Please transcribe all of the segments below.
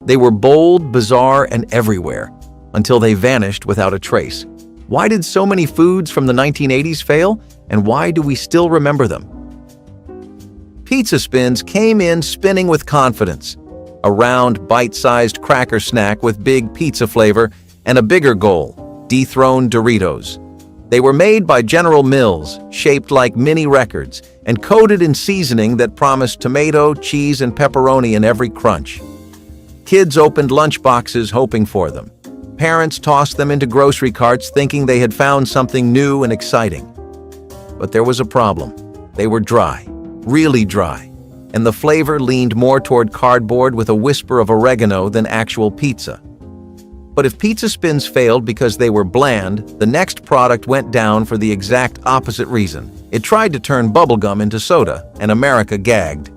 They were bold, bizarre, and everywhere, until they vanished without a trace. Why did so many foods from the 1980s fail, and why do we still remember them? Pizza Spins came in spinning with confidence. A round, bite-sized cracker snack with big pizza flavor and a bigger goal, dethrone Doritos. They were made by General Mills, shaped like mini records, and coated in seasoning that promised tomato, cheese, and pepperoni in every crunch. Kids opened lunch boxes hoping for them. Parents tossed them into grocery carts thinking they had found something new and exciting. But there was a problem. They were dry, really dry, and the flavor leaned more toward cardboard with a whisper of oregano than actual pizza. But if Pizza Spins failed because they were bland, the next product went down for the exact opposite reason. It tried to turn bubblegum into soda, and America gagged.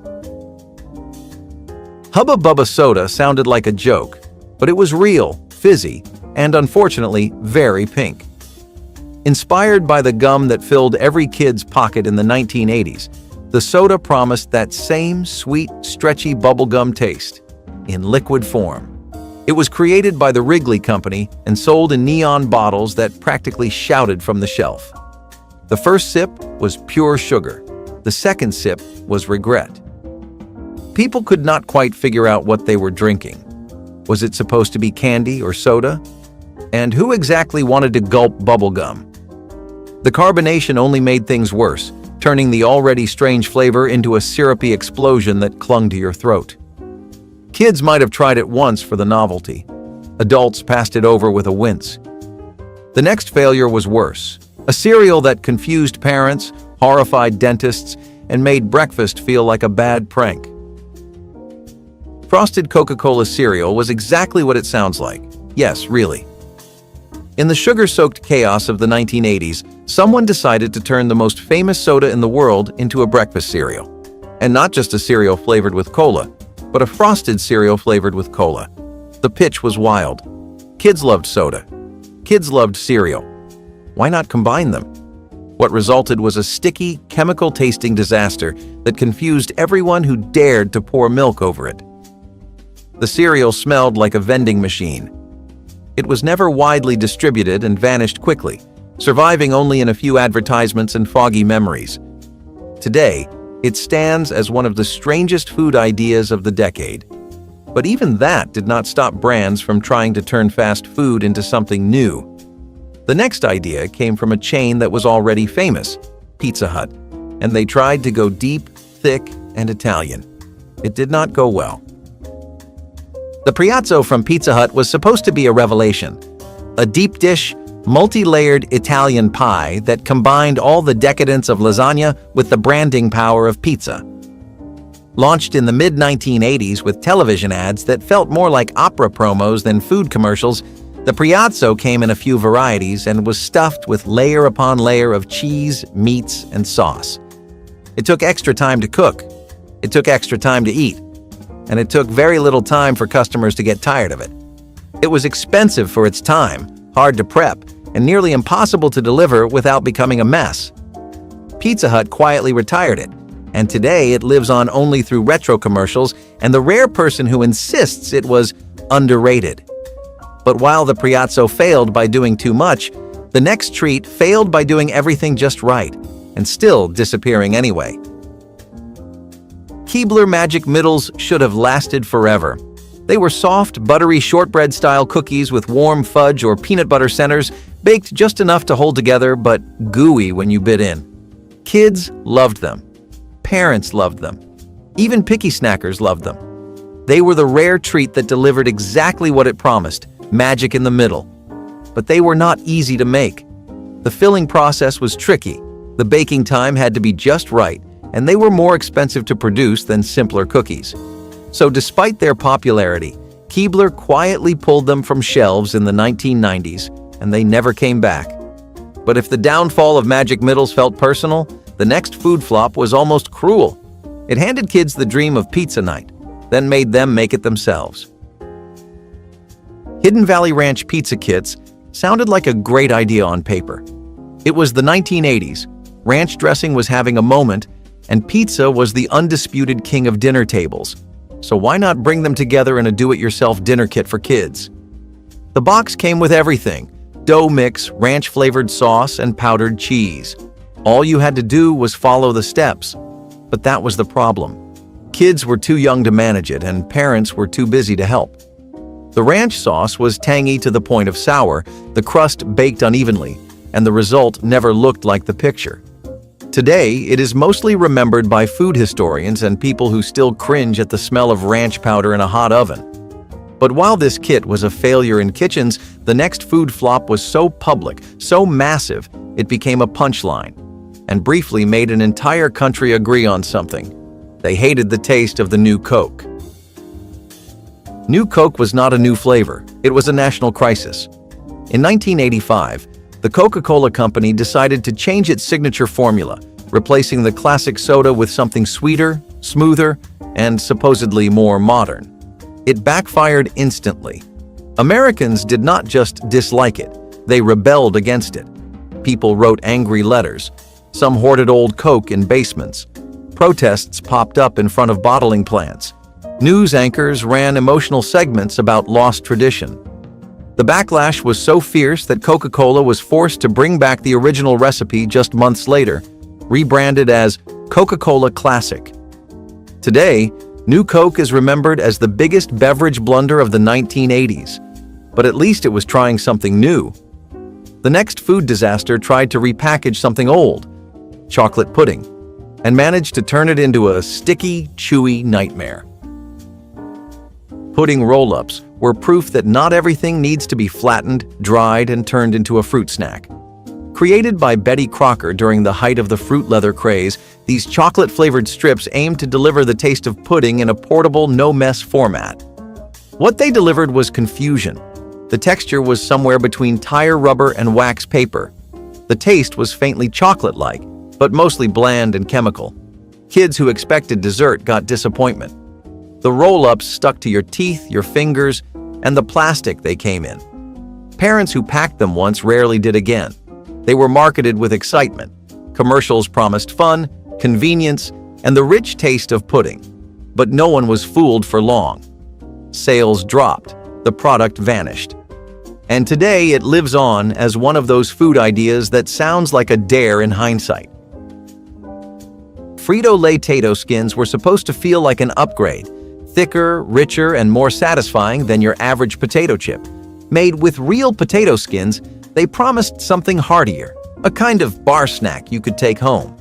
Hubba Bubba soda sounded like a joke, but it was real, fizzy, and unfortunately, very pink. Inspired by the gum that filled every kid's pocket in the 1980s, the soda promised that same sweet, stretchy bubblegum taste, in liquid form. It was created by the Wrigley Company and sold in neon bottles that practically shouted from the shelf. The first sip was pure sugar. The second sip was regret. People could not quite figure out what they were drinking. Was it supposed to be candy or soda? And who exactly wanted to gulp bubblegum? The carbonation only made things worse, turning the already strange flavor into a syrupy explosion that clung to your throat. Kids might have tried it once for the novelty. Adults passed it over with a wince. The next failure was worse. A cereal that confused parents, horrified dentists, and made breakfast feel like a bad prank. Frosted Coca-Cola cereal was exactly what it sounds like. Yes, really. In the sugar-soaked chaos of the 1980s, someone decided to turn the most famous soda in the world into a breakfast cereal. And not just a cereal flavored with cola, but a frosted cereal flavored with cola. The pitch was wild. Kids loved soda. Kids loved cereal. Why not combine them? What resulted was a sticky, chemical-tasting disaster that confused everyone who dared to pour milk over it. The cereal smelled like a vending machine. It was never widely distributed and vanished quickly, surviving only in a few advertisements and foggy memories. Today, it stands as one of the strangest food ideas of the decade. But even that did not stop brands from trying to turn fast food into something new. The next idea came from a chain that was already famous, Pizza Hut, and they tried to go deep, thick, and Italian. It did not go well. The Priazzo from Pizza Hut was supposed to be a revelation, a deep dish, multi-layered Italian pie that combined all the decadence of lasagna with the branding power of pizza. Launched in the mid-1980s with television ads that felt more like opera promos than food commercials, the Priazzo came in a few varieties and was stuffed with layer upon layer of cheese, meats, and sauce. It took extra time to cook. It took extra time to eat. And it took very little time for customers to get tired of it. It was expensive for its time, hard to prep, and nearly impossible to deliver without becoming a mess. Pizza Hut quietly retired it, and today it lives on only through retro commercials and the rare person who insists it was underrated. But while the Priazzo failed by doing too much, the next treat failed by doing everything just right, and still disappearing anyway. Keebler Magic Middles should have lasted forever. They were soft, buttery shortbread-style cookies with warm fudge or peanut butter centers, baked just enough to hold together but gooey when you bit in. Kids loved them. Parents loved them. Even picky snackers loved them. They were the rare treat that delivered exactly what it promised, magic in the middle. But they were not easy to make. The filling process was tricky. The baking time had to be just right, and they were more expensive to produce than simpler cookies. So despite their popularity, Keebler quietly pulled them from shelves in the 1990s, and they never came back. But if the downfall of Magic Middles felt personal, the next food flop was almost cruel. It handed kids the dream of pizza night, then made them make it themselves. Hidden Valley Ranch pizza kits sounded like a great idea on paper. It was the 1980s. Ranch dressing was having a moment, and pizza was the undisputed king of dinner tables. so why not bring them together in a do-it-yourself dinner kit for kids? The box came with everything: dough mix, ranch-flavored sauce, and powdered cheese. All you had to do was follow the steps. But that was the problem. Kids were too young to manage it, and parents were too busy to help. The ranch sauce was tangy to the point of sour, the crust baked unevenly, and the result never looked like the picture. Today, it is mostly remembered by food historians and people who still cringe at the smell of ranch powder in a hot oven. But while this kit was a failure in kitchens, the next food flop was so public, so massive, it became a punchline, and briefly made an entire country agree on something. They hated the taste of the new Coke. New Coke was not a new flavor, it was a national crisis. In 1985, the Coca-Cola company decided to change its signature formula, replacing the classic soda with something sweeter, smoother, and supposedly more modern. It backfired instantly. Americans did not just dislike it, they rebelled against it. People wrote angry letters. Some hoarded old Coke in basements. Protests popped up in front of bottling plants. News anchors ran emotional segments about lost tradition. The backlash was so fierce that Coca-Cola was forced to bring back the original recipe just months later, rebranded as Coca-Cola Classic. Today, New Coke is remembered as the biggest beverage blunder of the 1980s, but at least it was trying something new. The next food disaster tried to repackage something old, chocolate pudding, and managed to turn it into a sticky, chewy nightmare. Pudding roll-ups were proof that not everything needs to be flattened, dried, and turned into a fruit snack. Created by Betty Crocker during the height of the fruit leather craze, these chocolate-flavored strips aimed to deliver the taste of pudding in a portable, no-mess format. What they delivered was confusion. The texture was somewhere between tire rubber and wax paper. The taste was faintly chocolate-like, but mostly bland and chemical. Kids who expected dessert got disappointment. The roll-ups stuck to your teeth, your fingers, and the plastic they came in. Parents who packed them once rarely did again. They were marketed with excitement. Commercials promised fun, convenience, and the rich taste of pudding. But no one was fooled for long. Sales dropped. The product vanished. And today it lives on as one of those food ideas that sounds like a dare in hindsight. Frito-Lay Tato Skins were supposed to feel like an upgrade, thicker, richer, and more satisfying than your average potato chip. Made with real potato skins, they promised something heartier, a kind of bar snack you could take home.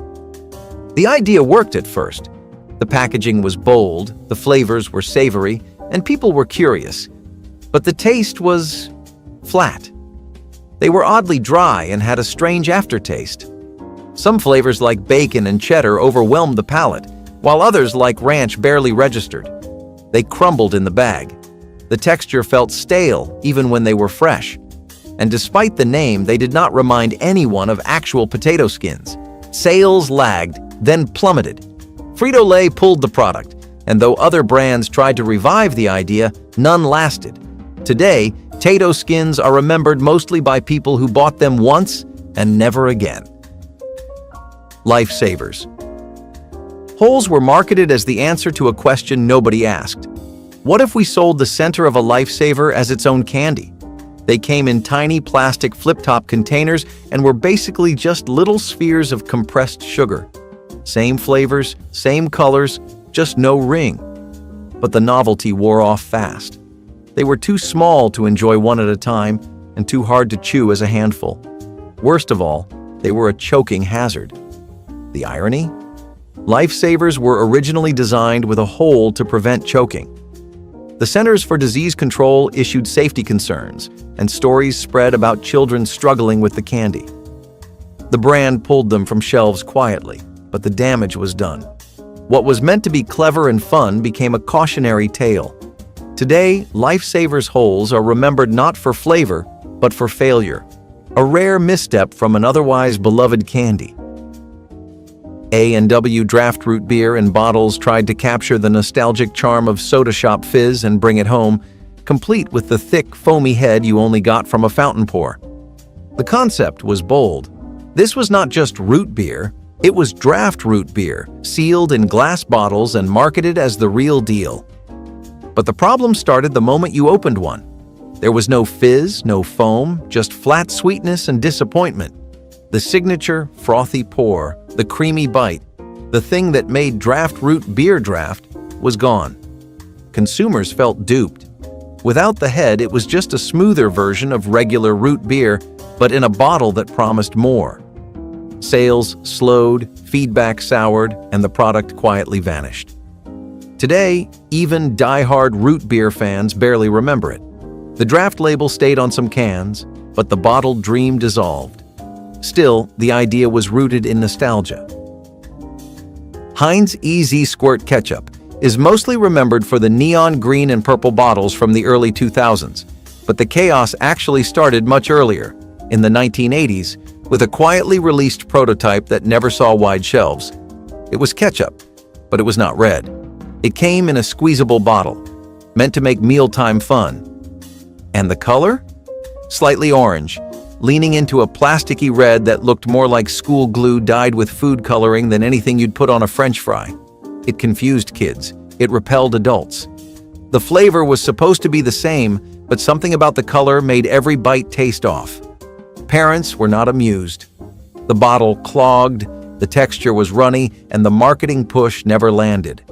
The idea worked at first. The packaging was bold, the flavors were savory, and people were curious. But the taste was flat. They were oddly dry and had a strange aftertaste. Some flavors like bacon and cheddar overwhelmed the palate, while others like ranch barely registered. They crumbled in the bag. The texture felt stale even when they were fresh. And despite the name, they did not remind anyone of actual potato skins. Sales lagged, then plummeted. Frito-Lay pulled the product, and though other brands tried to revive the idea, none lasted. Today, Tato Skins are remembered mostly by people who bought them once and never again. Lifesavers. Holes were marketed as the answer to a question nobody asked. What if we sold the center of a lifesaver as its own candy? They came in tiny plastic flip-top containers and were basically just little spheres of compressed sugar. Same flavors, same colors, just no ring. But the novelty wore off fast. They were too small to enjoy one at a time and too hard to chew as a handful. Worst of all, they were a choking hazard. The irony? Lifesavers were originally designed with a hole to prevent choking. The Centers for Disease Control issued safety concerns, and stories spread about children struggling with the candy. The brand pulled them from shelves quietly, but the damage was done. What was meant to be clever and fun became a cautionary tale. Today, Lifesavers Holes are remembered not for flavor, but for failure, a rare misstep from an otherwise beloved candy. A&W draft root beer in bottles tried to capture the nostalgic charm of soda shop fizz and bring it home, complete with the thick, foamy head you only got from a fountain pour. The concept was bold. This was not just root beer, it was draft root beer, sealed in glass bottles and marketed as the real deal. But the problem started the moment you opened one. There was no fizz, no foam, just flat sweetness and disappointment. The signature frothy pour, the creamy bite, the thing that made draft root beer draft, was gone. Consumers felt duped. Without the head, it was just a smoother version of regular root beer, but in a bottle that promised more. Sales slowed, feedback soured, and the product quietly vanished. Today, even die-hard root beer fans barely remember it. The draft label stayed on some cans, but the bottled dream dissolved. Still, the idea was rooted in nostalgia. Heinz EZ Squirt Ketchup is mostly remembered for the neon green and purple bottles from the early 2000s, but the chaos actually started much earlier, in the 1980s, with a quietly released prototype that never saw wide shelves. It was ketchup, but it was not red. It came in a squeezable bottle, meant to make mealtime fun. And the color? Slightly orange, leaning into a plasticky red that looked more like school glue dyed with food coloring than anything you'd put on a French fry. It confused kids. It repelled adults. The flavor was supposed to be the same, but something about the color made every bite taste off. Parents were not amused. The bottle clogged, the texture was runny, and the marketing push never landed.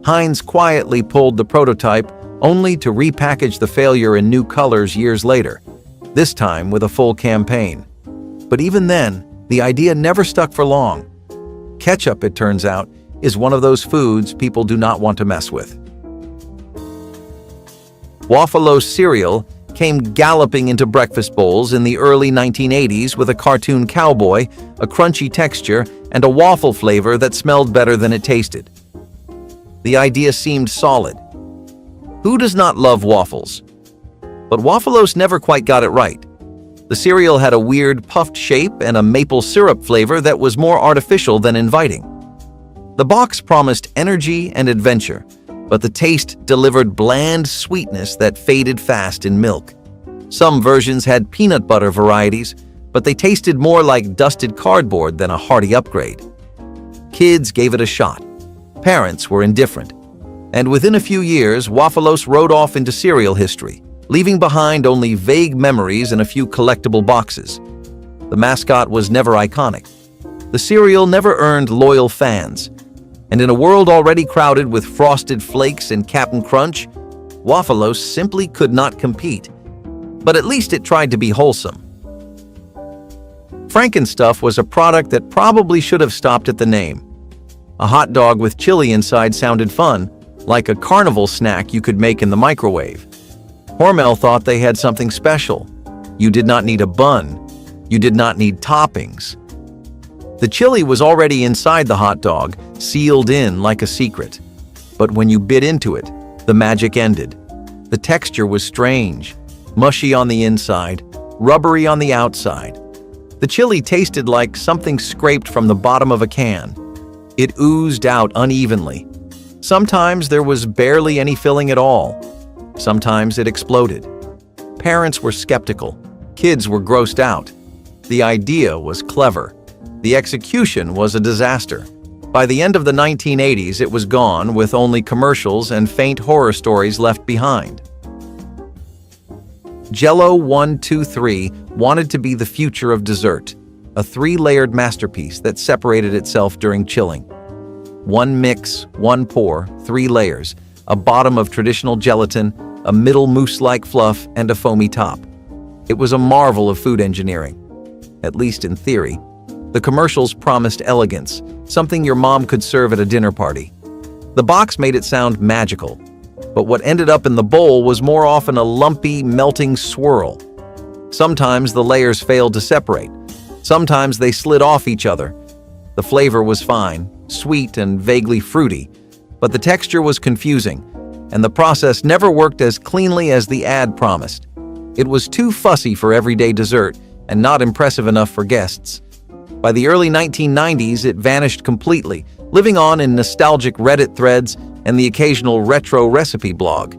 Heinz quietly pulled the prototype, only to repackage the failure in new colors years later, this time with a full campaign. But even then, the idea never stuck for long. Ketchup, it turns out, is one of those foods people do not want to mess with. Waffelos cereal came galloping into breakfast bowls in the early 1980s with a cartoon cowboy, a crunchy texture, and a waffle flavor that smelled better than it tasted. The idea seemed solid. Who does not love waffles? But Waffelos never quite got it right. The cereal had a weird puffed shape and a maple syrup flavor that was more artificial than inviting. The box promised energy and adventure, but the taste delivered bland sweetness that faded fast in milk. Some versions had peanut butter varieties, but they tasted more like dusted cardboard than a hearty upgrade. Kids gave it a shot. Parents were indifferent. And within a few years, Waffelos rode off into cereal history, leaving behind only vague memories and a few collectible boxes. The mascot was never iconic. The cereal never earned loyal fans. And in a world already crowded with Frosted Flakes and Cap'n Crunch, Waffelos simply could not compete. But at least it tried to be wholesome. Frankenstuff was a product that probably should have stopped at the name. A hot dog with chili inside sounded fun, like a carnival snack you could make in the microwave. Hormel thought they had something special. You did not need a bun. You did not need toppings. The chili was already inside the hot dog, sealed in like a secret. But when you bit into it, the magic ended. The texture was strange, mushy on the inside, rubbery on the outside. The chili tasted like something scraped from the bottom of a can. It oozed out unevenly. Sometimes there was barely any filling at all. Sometimes it exploded. Parents were skeptical. Kids were grossed out. The idea was clever. The execution was a disaster. By the end of the 1980s, it was gone, with only commercials and faint horror stories left behind. Jell-O 1-2-3 wanted to be the future of dessert, a three-layered masterpiece that separated itself during chilling. One mix, one pour, three layers, a bottom of traditional gelatin, a middle mousse-like fluff, and a foamy top. It was a marvel of food engineering, at least in theory. The commercials promised elegance, something your mom could serve at a dinner party. The box made it sound magical, but what ended up in the bowl was more often a lumpy, melting swirl. Sometimes the layers failed to separate. Sometimes they slid off each other. The flavor was fine, sweet and vaguely fruity, but the texture was confusing, and the process never worked as cleanly as the ad promised. It was too fussy for everyday dessert and not impressive enough for guests. By the early 1990s, it vanished completely, living on in nostalgic Reddit threads and the occasional retro recipe blog.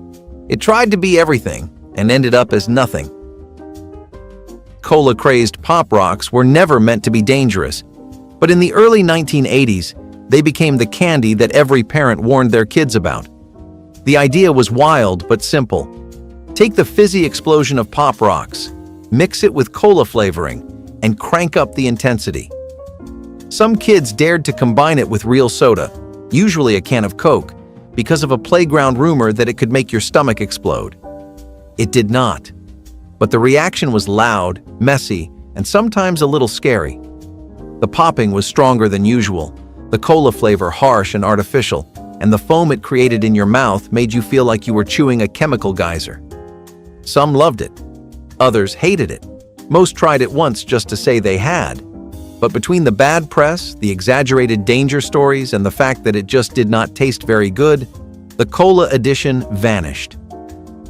It tried to be everything and ended up as nothing. Cola-crazed Pop Rocks were never meant to be dangerous, but in the early 1980s, they became the candy that every parent warned their kids about. The idea was wild but simple. Take the fizzy explosion of Pop Rocks, mix it with cola flavoring, and crank up the intensity. Some kids dared to combine it with real soda, usually a can of Coke, because of a playground rumor that it could make your stomach explode. It did not. But the reaction was loud, messy, and sometimes a little scary. The popping was stronger than usual, the cola flavor harsh and artificial, and the foam it created in your mouth made you feel like you were chewing a chemical geyser. Some loved it. Others hated it. Most tried it once just to say they had. But between the bad press, the exaggerated danger stories, and the fact that it just did not taste very good, the Cola edition vanished.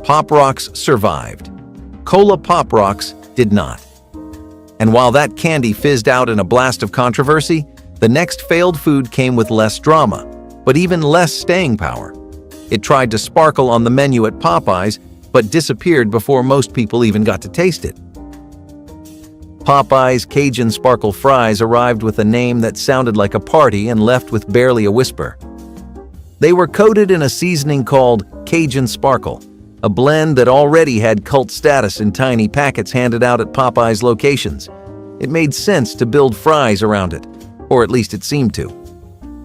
Pop Rocks survived. Cola Pop Rocks did not. And while that candy fizzed out in a blast of controversy, the next failed food came with less drama, but even less staying power. It tried to sparkle on the menu at Popeye's, but disappeared before most people even got to taste it. Popeye's Cajun Sparkle Fries arrived with a name that sounded like a party and left with barely a whisper. They were coated in a seasoning called Cajun Sparkle, a blend that already had cult status in tiny packets handed out at Popeye's locations. It made sense to build fries around it, or at least it seemed to.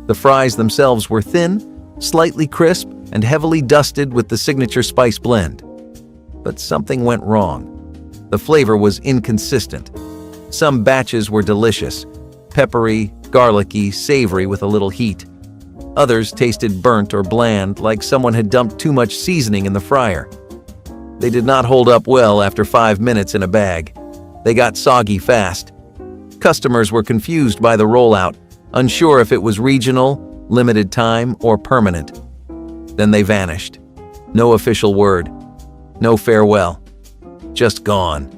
The fries themselves were thin, slightly crisp, and heavily dusted with the signature spice blend. But something went wrong. The flavor was inconsistent. Some batches were delicious, peppery, garlicky, savory with a little heat. Others tasted burnt or bland, like someone had dumped too much seasoning in the fryer. They did not hold up well after 5 minutes in a bag. They got soggy fast. Customers were confused by the rollout, unsure if it was regional, limited time, or permanent. Then they vanished. No official word. No farewell. Just gone.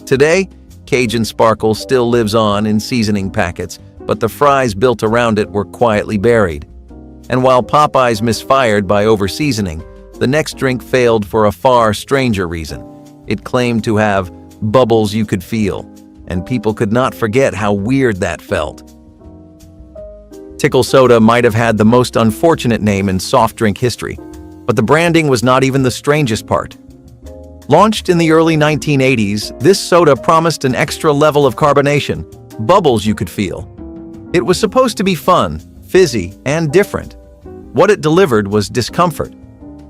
Today, Cajun Sparkle still lives on in seasoning packets, but the fries built around it were quietly buried. And while Popeye's misfired by over-seasoning, the next drink failed for a far stranger reason. It claimed to have bubbles you could feel, and people could not forget how weird that felt. Tickle Soda might have had the most unfortunate name in soft drink history, but the branding was not even the strangest part. Launched in the early 1980s, this soda promised an extra level of carbonation, bubbles you could feel. It was supposed to be fun, fizzy, and different. What it delivered was discomfort.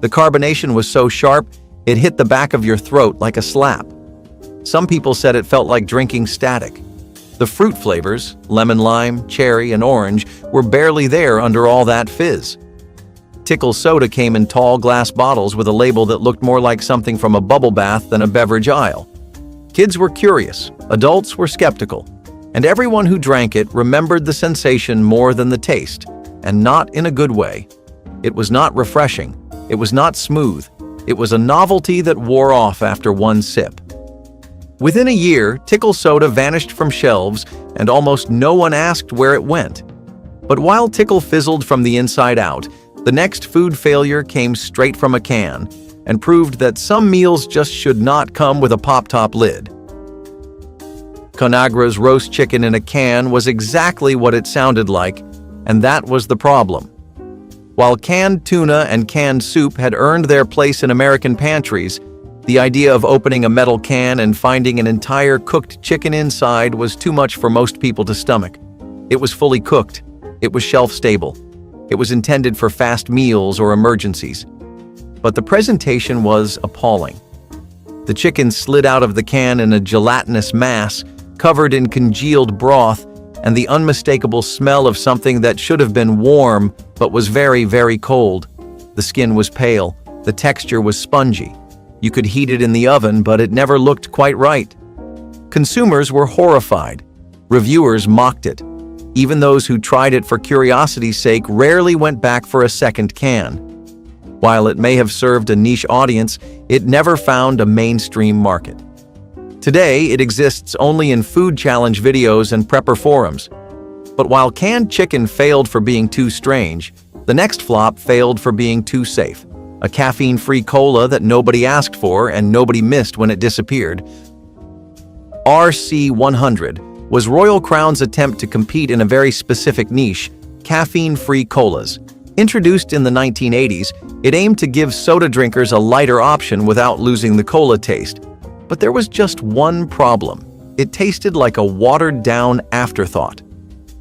The carbonation was so sharp, it hit the back of your throat like a slap. Some people said it felt like drinking static. The fruit flavors, lemon lime, cherry, and orange, were barely there under all that fizz. Tickle Soda came in tall glass bottles with a label that looked more like something from a bubble bath than a beverage aisle. Kids were curious, adults were skeptical, and everyone who drank it remembered the sensation more than the taste, and not in a good way. It was not refreshing, it was not smooth, it was a novelty that wore off after one sip. Within a year, Tickle Soda vanished from shelves and almost no one asked where it went. But while Tickle fizzled from the inside out, the next food failure came straight from a can and proved that some meals just should not come with a pop-top lid. Conagra's roast chicken in a can was exactly what it sounded like, and that was the problem. While canned tuna and canned soup had earned their place in American pantries, the idea of opening a metal can and finding an entire cooked chicken inside was too much for most people to stomach. It was fully cooked. It was shelf-stable. It was intended for fast meals or emergencies. But the presentation was appalling. The chicken slid out of the can in a gelatinous mass, covered in congealed broth, and the unmistakable smell of something that should have been warm but was very, very cold. The skin was pale. The texture was spongy. You could heat it in the oven, but it never looked quite right. Consumers were horrified. Reviewers mocked it. Even those who tried it for curiosity's sake rarely went back for a second can. While it may have served a niche audience, it never found a mainstream market. Today, it exists only in food challenge videos and prepper forums. But while canned chicken failed for being too strange, the next flop failed for being too safe. A caffeine-free cola that nobody asked for and nobody missed when it disappeared. RC100 was Royal Crown's attempt to compete in a very specific niche, caffeine-free colas. Introduced in the 1980s, it aimed to give soda drinkers a lighter option without losing the cola taste. But there was just one problem. It tasted like a watered-down afterthought.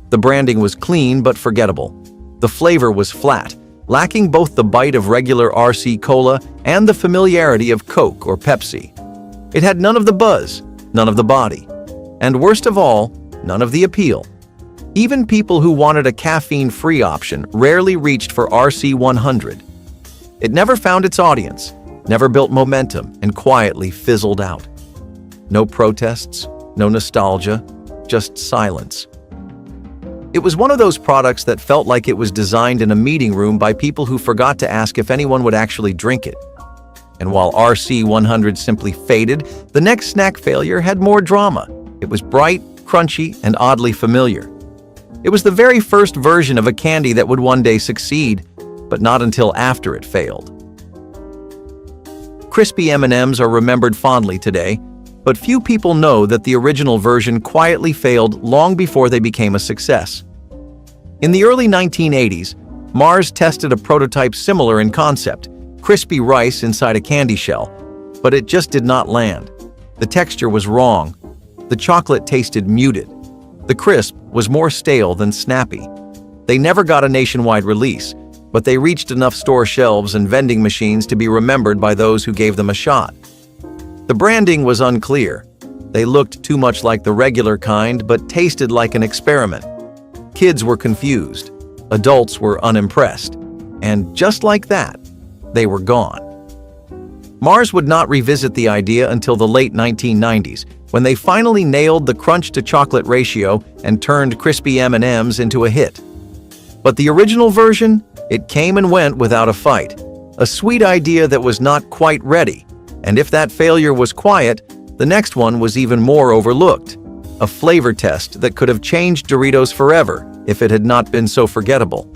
The branding was clean but forgettable. The flavor was flat, lacking both the bite of regular RC Cola and the familiarity of Coke or Pepsi. It had none of the buzz, none of the body, and worst of all, none of the appeal. Even people who wanted a caffeine-free option rarely reached for RC 100. It never found its audience, never built momentum, and quietly fizzled out. No protests, no nostalgia, just silence. It was one of those products that felt like it was designed in a meeting room by people who forgot to ask if anyone would actually drink it. And while RC 100 simply faded, the next snack failure had more drama. It was bright, crunchy, and oddly familiar. It was the very first version of a candy that would one day succeed, but not until after it failed. Crispy M&Ms are remembered fondly today, but few people know that the original version quietly failed long before they became a success. In the early 1980s, Mars tested a prototype similar in concept, crispy rice inside a candy shell, but it just did not land. The texture was wrong. The chocolate tasted muted. The crisp was more stale than snappy. They never got a nationwide release, but they reached enough store shelves and vending machines to be remembered by those who gave them a shot. The branding was unclear. They looked too much like the regular kind, but tasted like an experiment. Kids were confused. Adults were unimpressed. And just like that, they were gone. Mars would not revisit the idea until the late 1990s, when they finally nailed the crunch-to-chocolate ratio and turned crispy M&Ms into a hit. But the original version, it came and went without a fight. A sweet idea that was not quite ready. And if that failure was quiet, the next one was even more overlooked. A flavor test that could have changed Doritos forever if it had not been so forgettable.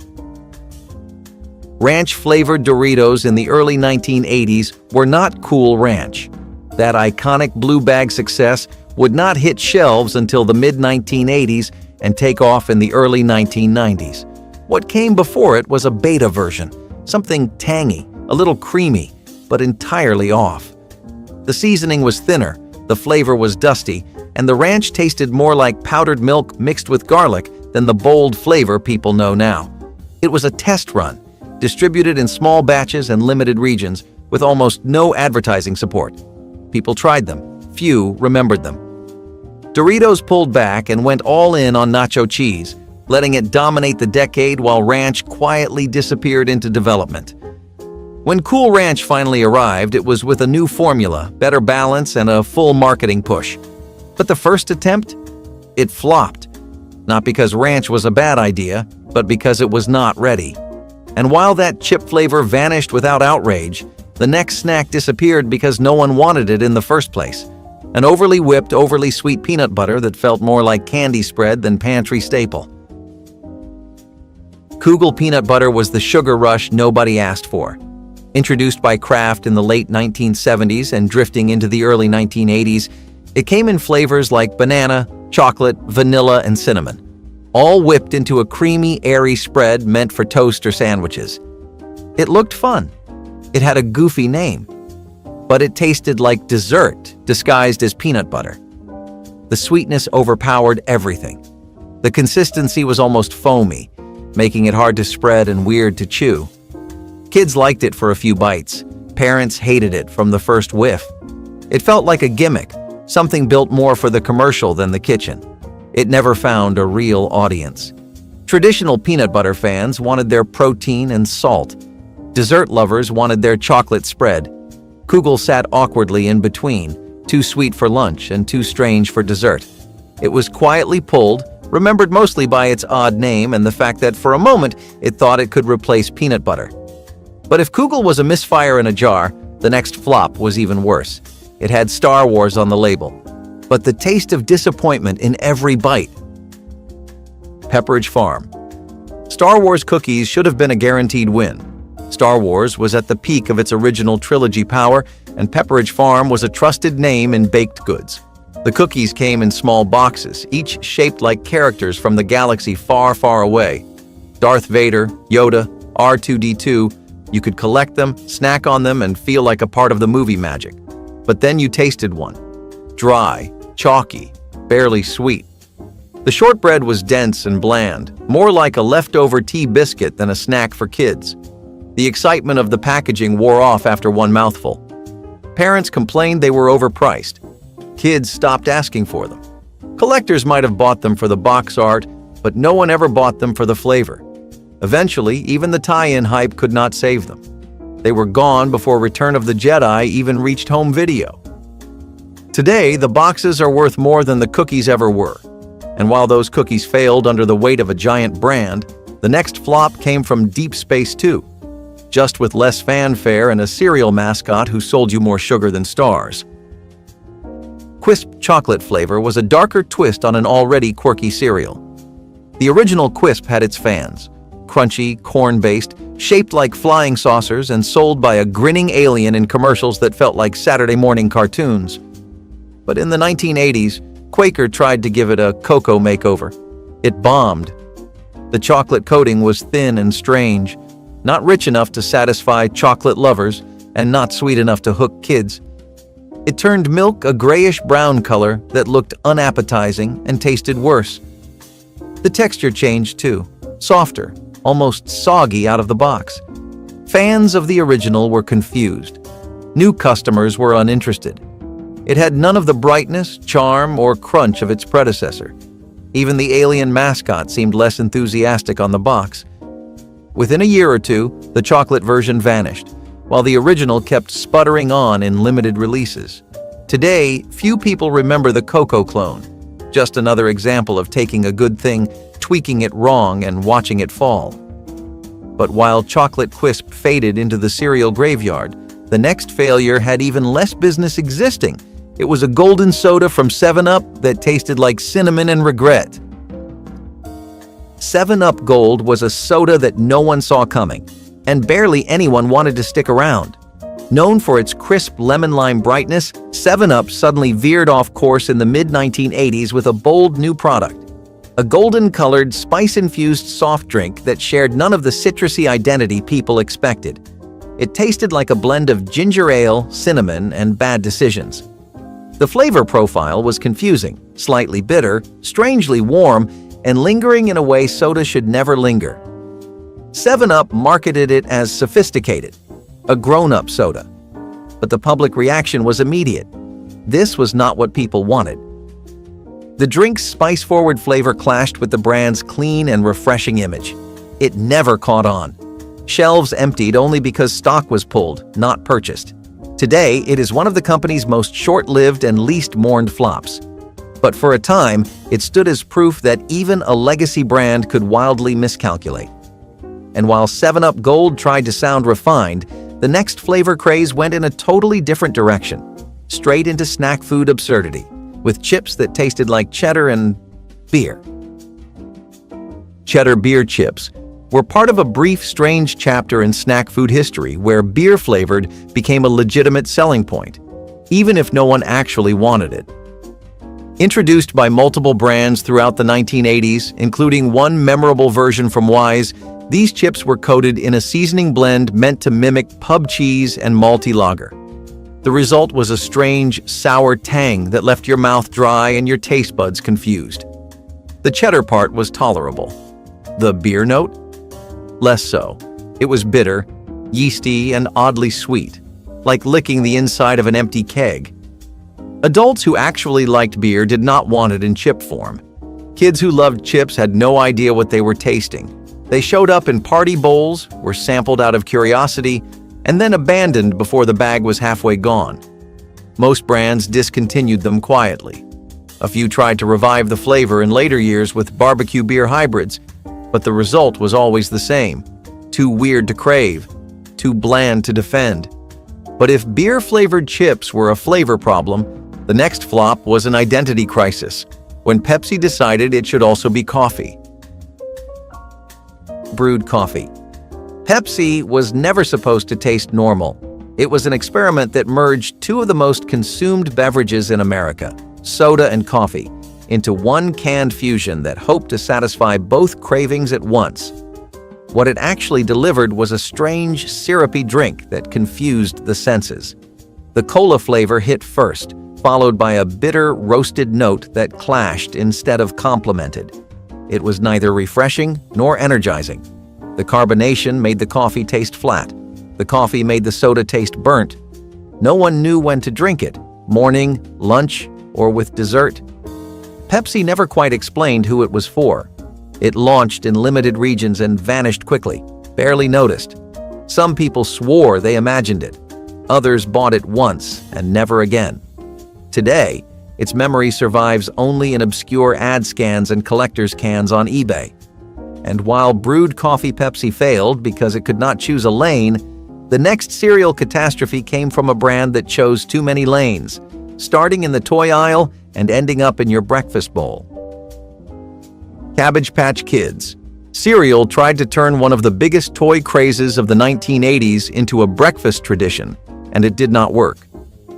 Ranch-flavored Doritos in the early 1980s were not Cool Ranch. That iconic blue bag success would not hit shelves until the mid-1980s and take off in the early 1990s. What came before it was a beta version, something tangy, a little creamy, but entirely off. The seasoning was thinner, the flavor was dusty, and the ranch tasted more like powdered milk mixed with garlic than the bold flavor people know now. It was a test run, distributed in small batches and limited regions, with almost no advertising support. People tried them. Few remembered them. Doritos pulled back and went all in on nacho cheese, letting it dominate the decade while Ranch quietly disappeared into development. When Cool Ranch finally arrived, it was with a new formula, better balance, and a full marketing push. But the first attempt? It flopped. Not because Ranch was a bad idea, but because it was not ready. And while that chip flavor vanished without outrage, the next snack disappeared because no one wanted it in the first place. An overly whipped, overly sweet peanut butter that felt more like candy spread than pantry staple. Koogle peanut butter was the sugar rush nobody asked for. Introduced by Kraft in the late 1970s and drifting into the early 1980s, it came in flavors like banana, chocolate, vanilla, and cinnamon, all whipped into a creamy, airy spread meant for toast or sandwiches. It looked fun. It had a goofy name, but it tasted like dessert disguised as peanut butter. The sweetness overpowered everything. The consistency was almost foamy, making it hard to spread and weird to chew. Kids liked it for a few bites. Parents hated it from the first whiff. It felt like a gimmick, something built more for the commercial than the kitchen. It never found a real audience. Traditional peanut butter fans wanted their protein and salt. Dessert lovers wanted their chocolate spread. Koogle sat awkwardly in between, too sweet for lunch and too strange for dessert. It was quietly pulled, remembered mostly by its odd name and the fact that for a moment it thought it could replace peanut butter. But if Koogle was a misfire in a jar, the next flop was even worse. It had Star Wars on the label, but the taste of disappointment in every bite. Pepperidge Farm. Star Wars cookies should have been a guaranteed win. Star Wars was at the peak of its original trilogy power, and Pepperidge Farm was a trusted name in baked goods. The cookies came in small boxes, each shaped like characters from the galaxy far, far away. Darth Vader, Yoda, R2-D2, you could collect them, snack on them, and feel like a part of the movie magic. But then you tasted one. Dry, chalky, barely sweet. The shortbread was dense and bland, more like a leftover tea biscuit than a snack for kids. The excitement of the packaging wore off after one mouthful. Parents complained they were overpriced. Kids stopped asking for them. Collectors might have bought them for the box art, but no one ever bought them for the flavor. Eventually, even the tie-in hype could not save them. They were gone before Return of the Jedi even reached home video. Today, the boxes are worth more than the cookies ever were. And while those cookies failed under the weight of a giant brand, the next flop came from Deep Space 2, just with less fanfare and a cereal mascot who sold you more sugar than stars. Quisp chocolate flavor was a darker twist on an already quirky cereal. The original Quisp had its fans, crunchy, corn-based, shaped like flying saucers and sold by a grinning alien in commercials that felt like Saturday morning cartoons. But in the 1980s, Quaker tried to give it a cocoa makeover. It bombed. The chocolate coating was thin and strange, not rich enough to satisfy chocolate lovers and not sweet enough to hook kids. It turned milk a grayish-brown color that looked unappetizing and tasted worse. The texture changed too, softer, almost soggy out of the box. Fans of the original were confused. New customers were uninterested. It had none of the brightness, charm, or crunch of its predecessor. Even the alien mascot seemed less enthusiastic on the box. Within a year or two, the chocolate version vanished, while the original kept sputtering on in limited releases. Today, few people remember the Cocoa clone, just another example of taking a good thing, tweaking it wrong, and watching it fall. But while chocolate Quisp faded into the cereal graveyard, the next failure had even less business existing. It was a golden soda from 7-Up that tasted like cinnamon and regret. 7-Up Gold was a soda that no one saw coming, and barely anyone wanted to stick around. Known for its crisp lemon-lime brightness, 7-Up suddenly veered off course in the mid-1980s with a bold new product. A golden-colored, spice-infused soft drink that shared none of the citrusy identity people expected. It tasted like a blend of ginger ale, cinnamon, and bad decisions. The flavor profile was confusing, slightly bitter, strangely warm, and lingering in a way soda should never linger. 7-Up marketed it as sophisticated, a grown-up soda. But the public reaction was immediate. This was not what people wanted. The drink's spice-forward flavor clashed with the brand's clean and refreshing image. It never caught on. Shelves emptied only because stock was pulled, not purchased. Today, it is one of the company's most short-lived and least mourned flops. But for a time, it stood as proof that even a legacy brand could wildly miscalculate. And while 7-Up Gold tried to sound refined, the next flavor craze went in a totally different direction, straight into snack food absurdity, with chips that tasted like cheddar and beer. Cheddar beer chips were part of a brief, strange chapter in snack food history where beer-flavored became a legitimate selling point, even if no one actually wanted it. Introduced by multiple brands throughout the 1980s, including one memorable version from Wise, these chips were coated in a seasoning blend meant to mimic pub cheese and malty lager. The result was a strange, sour tang that left your mouth dry and your taste buds confused. The cheddar part was tolerable. The beer note? Less so. It was bitter, yeasty, and oddly sweet, like licking the inside of an empty keg. Adults who actually liked beer did not want it in chip form. Kids who loved chips had no idea what they were tasting. They showed up in party bowls, were sampled out of curiosity, and then abandoned before the bag was halfway gone. Most brands discontinued them quietly. A few tried to revive the flavor in later years with barbecue beer hybrids, but the result was always the same: too weird to crave, too bland to defend. But if beer-flavored chips were a flavor problem, the next flop was an identity crisis, when Pepsi decided it should also be coffee. Brewed coffee. Pepsi was never supposed to taste normal. It was an experiment that merged two of the most consumed beverages in America, soda and coffee, into one canned fusion that hoped to satisfy both cravings at once. What it actually delivered was a strange, syrupy drink that confused the senses. The cola flavor hit first, followed by a bitter, roasted note that clashed instead of complemented. It was neither refreshing nor energizing. The carbonation made the coffee taste flat. The coffee made the soda taste burnt. No one knew when to drink it, morning, lunch, or with dessert. Pepsi never quite explained who it was for. It launched in limited regions and vanished quickly, barely noticed. Some people swore they imagined it. Others bought it once and never again. Today, its memory survives only in obscure ad scans and collector's cans on eBay. And while brewed coffee Pepsi failed because it could not choose a lane, the next cereal catastrophe came from a brand that chose too many lanes, starting in the toy aisle and ending up in your breakfast bowl. Cabbage Patch Kids. Cereal tried to turn one of the biggest toy crazes of the 1980s into a breakfast tradition, and it did not work.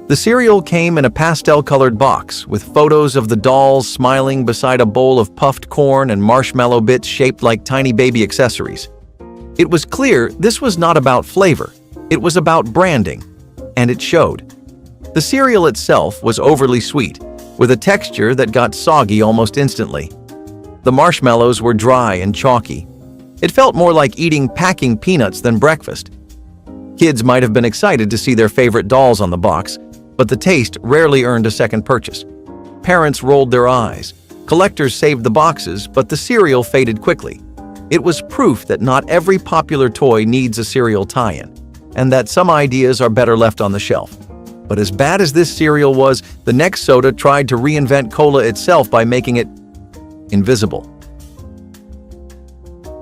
The cereal came in a pastel-colored box with photos of the dolls smiling beside a bowl of puffed corn and marshmallow bits shaped like tiny baby accessories. It was clear this was not about flavor, it was about branding, and it showed. The cereal itself was overly sweet, with a texture that got soggy almost instantly. The marshmallows were dry and chalky. It felt more like eating packing peanuts than breakfast. Kids might have been excited to see their favorite dolls on the box, but the taste rarely earned a second purchase. Parents rolled their eyes. Collectors saved the boxes, but the cereal faded quickly. It was proof that not every popular toy needs a cereal tie-in, and that some ideas are better left on the shelf. But as bad as this cereal was, the next soda tried to reinvent cola itself by making it invisible.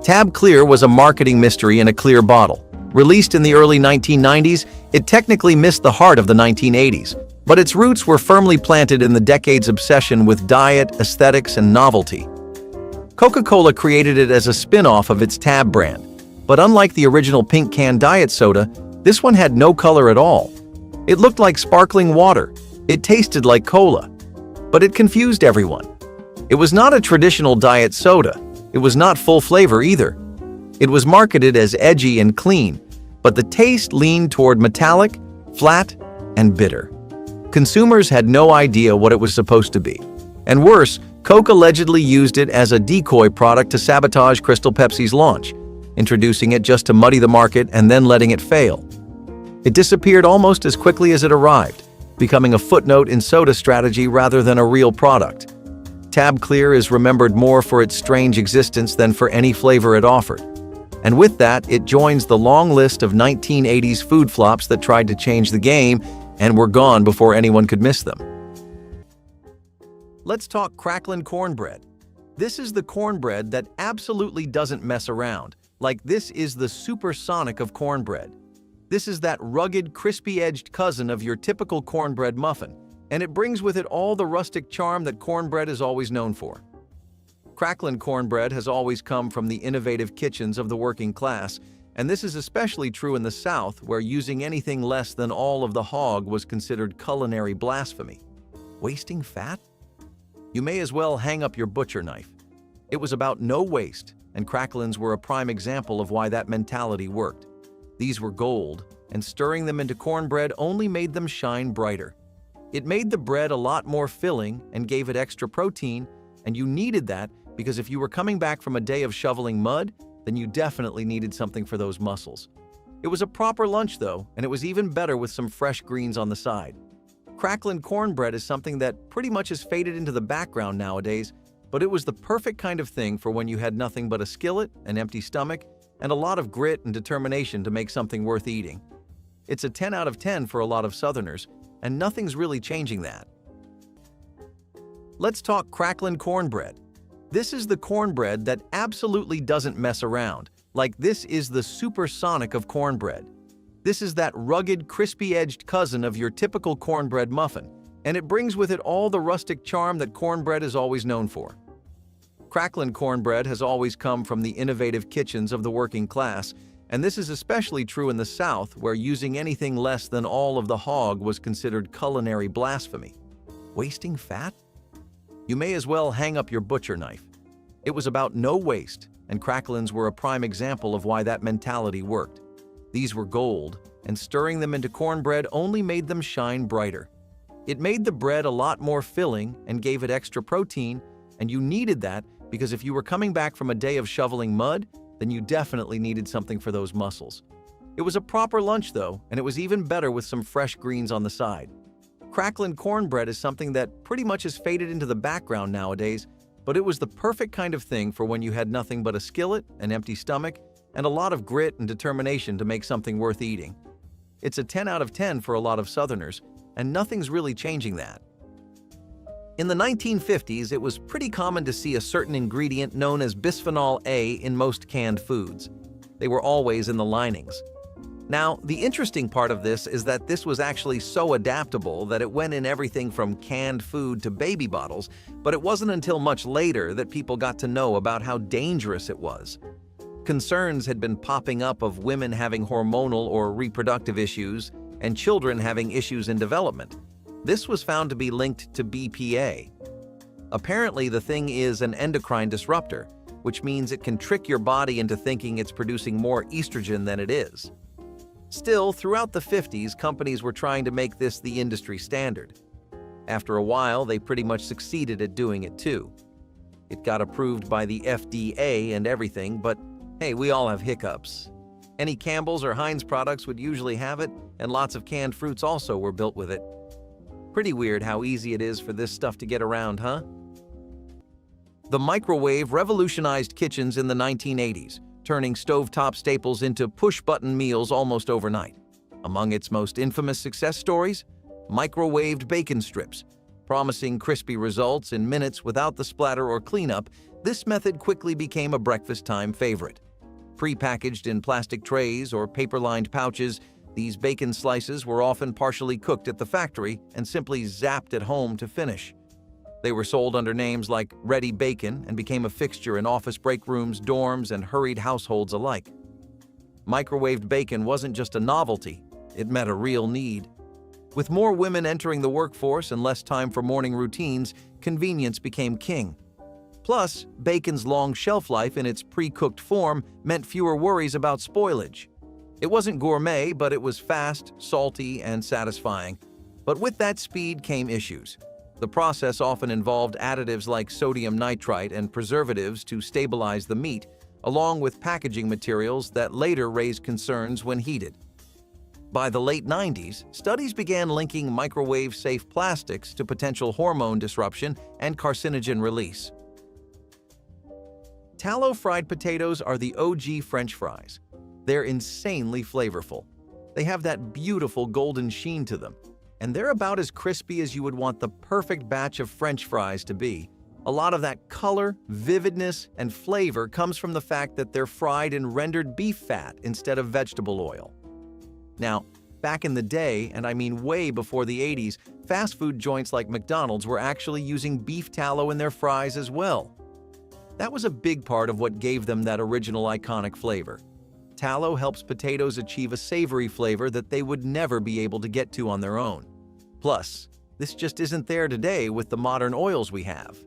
Tab Clear was a marketing mystery in a clear bottle. Released in the early 1990s, it technically missed the heart of the 1980s, but its roots were firmly planted in the decade's obsession with diet, aesthetics, and novelty. Coca-Cola created it as a spin-off of its Tab brand, but unlike the original pink can diet soda, this one had no color at all. It looked like sparkling water. It tasted like cola, but it confused everyone. It was not a traditional diet soda. It was not full flavor either. It was marketed as edgy and clean, but the taste leaned toward metallic, flat, and bitter. Consumers had no idea what it was supposed to be. And worse, Coke allegedly used it as a decoy product to sabotage Crystal Pepsi's launch, introducing it just to muddy the market and then letting it fail. It disappeared almost as quickly as it arrived, becoming a footnote in soda strategy rather than a real product. Tab Clear is remembered more for its strange existence than for any flavor it offered. And with that, it joins the long list of 1980s food flops that tried to change the game and were gone before anyone could miss them. Let's talk cracklin' cornbread. This is the cornbread that absolutely doesn't mess around. Like, this is the supersonic of cornbread. This is that rugged, crispy-edged cousin of your typical cornbread muffin, and it brings with it all the rustic charm that cornbread is always known for. Cracklin' cornbread has always come from the innovative kitchens of the working class, and this is especially true in the South, where using anything less than all of the hog was considered culinary blasphemy. Wasting fat? You may as well hang up your butcher knife. It was about no waste, and cracklins were a prime example of why that mentality worked. These were gold, and stirring them into cornbread only made them shine brighter. It made the bread a lot more filling and gave it extra protein, and you needed that because if you were coming back from a day of shoveling mud, then you definitely needed something for those muscles. It was a proper lunch though, and it was even better with some fresh greens on the side. Cracklin' cornbread is something that pretty much has faded into the background nowadays, but it was the perfect kind of thing for when you had nothing but a skillet, an empty stomach, and a lot of grit and determination to make something worth eating. It's a 10 out of 10 for a lot of Southerners, and nothing's really changing that. Let's talk cracklin' cornbread. This is the cornbread that absolutely doesn't mess around. Like, this is the supersonic of cornbread. This is that rugged, crispy-edged cousin of your typical cornbread muffin, and it brings with it all the rustic charm that cornbread is always known for. Cracklin' cornbread has always come from the innovative kitchens of the working class, and this is especially true in the South, where using anything less than all of the hog was considered culinary blasphemy. Wasting fat? You may as well hang up your butcher knife. It was about no waste, and cracklins were a prime example of why that mentality worked. These were gold, and stirring them into cornbread only made them shine brighter. It made the bread a lot more filling and gave it extra protein, and you needed that because if you were coming back from a day of shoveling mud, then you definitely needed something for those muscles. It was a proper lunch though, and it was even better with some fresh greens on the side. Cracklin cornbread is something that pretty much has faded into the background nowadays, but it was the perfect kind of thing for when you had nothing but a skillet, an empty stomach, and a lot of grit and determination to make something worth eating. It's a 10 out of 10 for a lot of Southerners, and nothing's really changing that. In the 1950s, it was pretty common to see a certain ingredient known as bisphenol A in most canned foods. They were always in the linings. Now, the interesting part of this is that this was actually so adaptable that it went in everything from canned food to baby bottles, but it wasn't until much later that people got to know about how dangerous it was. Concerns had been popping up of women having hormonal or reproductive issues and children having issues in development. This was found to be linked to BPA. Apparently, the thing is an endocrine disruptor, which means it can trick your body into thinking it's producing more estrogen than it is. Still, throughout the 50s, companies were trying to make this the industry standard. After a while, they pretty much succeeded at doing it too. It got approved by the FDA and everything, but hey, we all have hiccups. Any Campbell's or Heinz products would usually have it, and lots of canned fruits also were built with it. Pretty weird how easy it is for this stuff to get around, huh? The microwave revolutionized kitchens in the 1980s, turning stovetop staples into push-button meals almost overnight. Among its most infamous success stories, microwaved bacon strips. Promising crispy results in minutes without the splatter or cleanup, this method quickly became a breakfast-time favorite. Pre-packaged in plastic trays or paper-lined pouches, these bacon slices were often partially cooked at the factory and simply zapped at home to finish. They were sold under names like Ready Bacon and became a fixture in office break rooms, dorms, and hurried households alike. Microwaved bacon wasn't just a novelty, it met a real need. With more women entering the workforce and less time for morning routines, convenience became king. Plus, bacon's long shelf life in its pre-cooked form meant fewer worries about spoilage. It wasn't gourmet, but it was fast, salty, and satisfying. But with that speed came issues. The process often involved additives like sodium nitrite and preservatives to stabilize the meat, along with packaging materials that later raised concerns when heated. By the late 90s, studies began linking microwave-safe plastics to potential hormone disruption and carcinogen release. Tallow fried potatoes are the OG French fries. They're insanely flavorful. They have that beautiful golden sheen to them, and they're about as crispy as you would want the perfect batch of French fries to be. A lot of that color, vividness, and flavor comes from the fact that they're fried in rendered beef fat instead of vegetable oil. Now, back in the day, and I mean way before the 80s, fast food joints like McDonald's were actually using beef tallow in their fries as well. That was a big part of what gave them that original iconic flavor. Tallow helps potatoes achieve a savory flavor that they would never be able to get to on their own. Plus, this just isn't there today with the modern oils we have.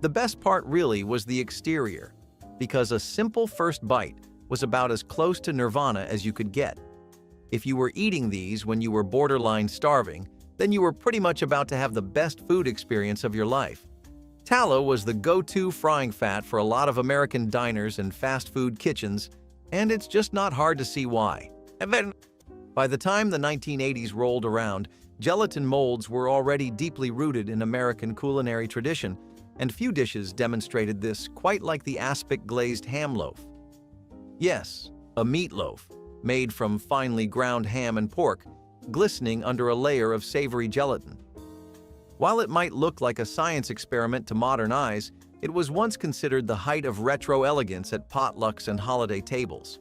The best part really was the exterior, because a simple first bite was about as close to nirvana as you could get. If you were eating these when you were borderline starving, then you were pretty much about to have the best food experience of your life. Tallow was the go-to frying fat for a lot of American diners and fast food kitchens, and it's just not hard to see why. By the time the 1980s rolled around, gelatin molds were already deeply rooted in American culinary tradition, and few dishes demonstrated this quite like the aspic glazed ham loaf. Yes, a meatloaf, made from finely ground ham and pork, glistening under a layer of savory gelatin. While it might look like a science experiment to modern eyes, it was once considered the height of retro elegance at potlucks and holiday tables.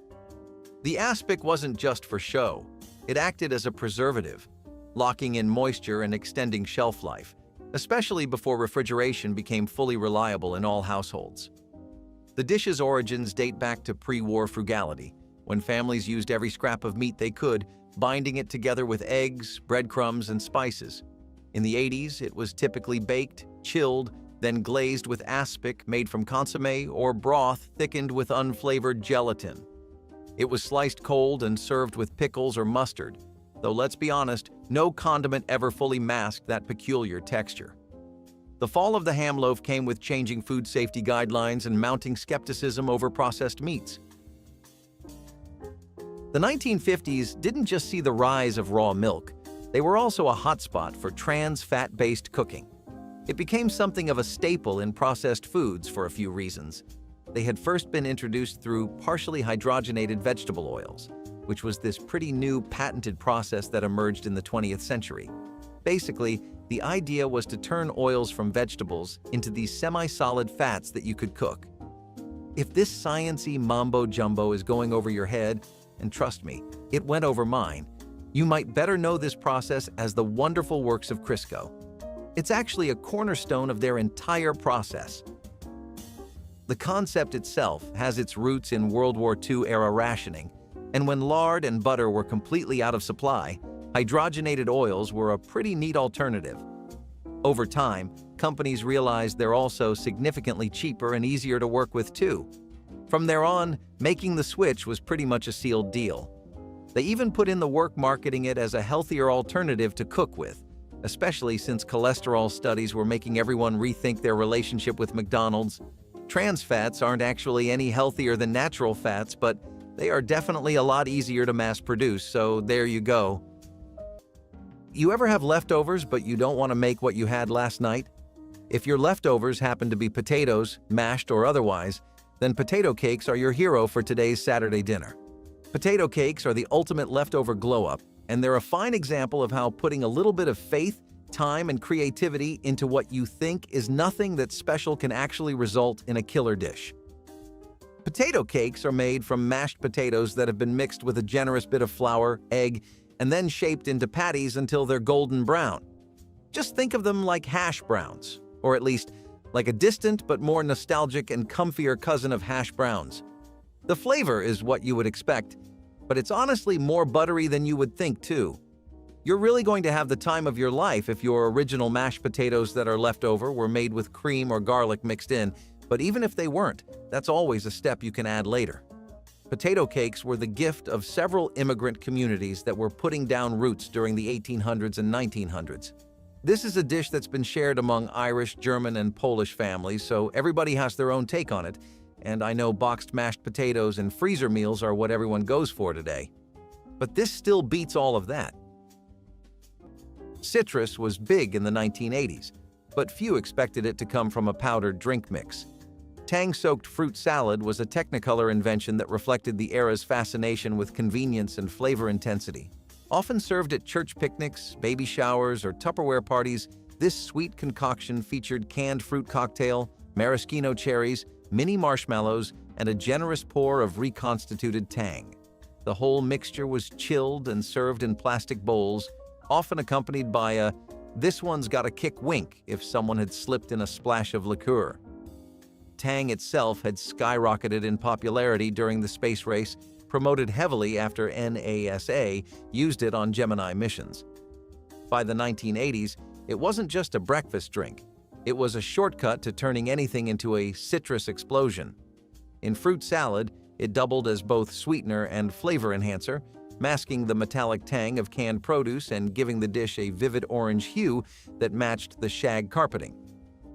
The aspic wasn't just for show. It acted as a preservative, locking in moisture and extending shelf life, especially before refrigeration became fully reliable in all households. The dish's origins date back to pre-war frugality, when families used every scrap of meat they could, binding it together with eggs, breadcrumbs, and spices. In the 80s, it was typically baked, chilled, then glazed with aspic made from consommé or broth thickened with unflavored gelatin. It was sliced cold and served with pickles or mustard, though let's be honest, no condiment ever fully masked that peculiar texture. The fall of the ham loaf came with changing food safety guidelines and mounting skepticism over processed meats. The 1950s didn't just see the rise of raw milk, they were also a hotspot for trans fat-based cooking. It became something of a staple in processed foods for a few reasons. They had first been introduced through partially hydrogenated vegetable oils, which was this pretty new patented process that emerged in the 20th century. Basically, the idea was to turn oils from vegetables into these semi-solid fats that you could cook. If this science-y mambo-jumbo is going over your head, and trust me, it went over mine, you might better know this process as the wonderful works of Crisco. It's actually a cornerstone of their entire process. The concept itself has its roots in World War II-era rationing, and when lard and butter were completely out of supply, hydrogenated oils were a pretty neat alternative. Over time, companies realized they're also significantly cheaper and easier to work with too. From there on, making the switch was pretty much a sealed deal. They even put in the work marketing it as a healthier alternative to cook with, especially since cholesterol studies were making everyone rethink their relationship with McDonald's. Trans fats aren't actually any healthier than natural fats, but they are definitely a lot easier to mass produce, so there you go. You ever have leftovers but you don't want to make what you had last night? If your leftovers happen to be potatoes, mashed or otherwise, then potato cakes are your hero for today's Saturday dinner. Potato cakes are the ultimate leftover glow-up, and they're a fine example of how putting a little bit of faith, time, and creativity into what you think is nothing that's special can actually result in a killer dish. Potato cakes are made from mashed potatoes that have been mixed with a generous bit of flour, egg, and then shaped into patties until they're golden brown. Just think of them like hash browns, or at least like a distant but more nostalgic and comfier cousin of hash browns. The flavor is what you would expect, but it's honestly more buttery than you would think too. You're really going to have the time of your life if your original mashed potatoes that are left over were made with cream or garlic mixed in, but even if they weren't, that's always a step you can add later. Potato cakes were the gift of several immigrant communities that were putting down roots during the 1800s and 1900s. This is a dish that's been shared among Irish, German, and Polish families, so everybody has their own take on it, and I know boxed mashed potatoes and freezer meals are what everyone goes for today. But this still beats all of that. Citrus was big in the 1980s, but few expected it to come from a powdered drink mix. Tang-soaked fruit salad was a Technicolor invention that reflected the era's fascination with convenience and flavor intensity. Often served at church picnics, baby showers, or Tupperware parties, this sweet concoction featured canned fruit cocktail, maraschino cherries, mini marshmallows, and a generous pour of reconstituted Tang. The whole mixture was chilled and served in plastic bowls, often accompanied by a "this one's got a kick" wink if someone had slipped in a splash of liqueur. Tang itself had skyrocketed in popularity during the space race, promoted heavily after NASA used it on Gemini missions. By the 1980s, it wasn't just a breakfast drink. It was a shortcut to turning anything into a citrus explosion. In fruit salad, it doubled as both sweetener and flavor enhancer, masking the metallic tang of canned produce and giving the dish a vivid orange hue that matched the shag carpeting.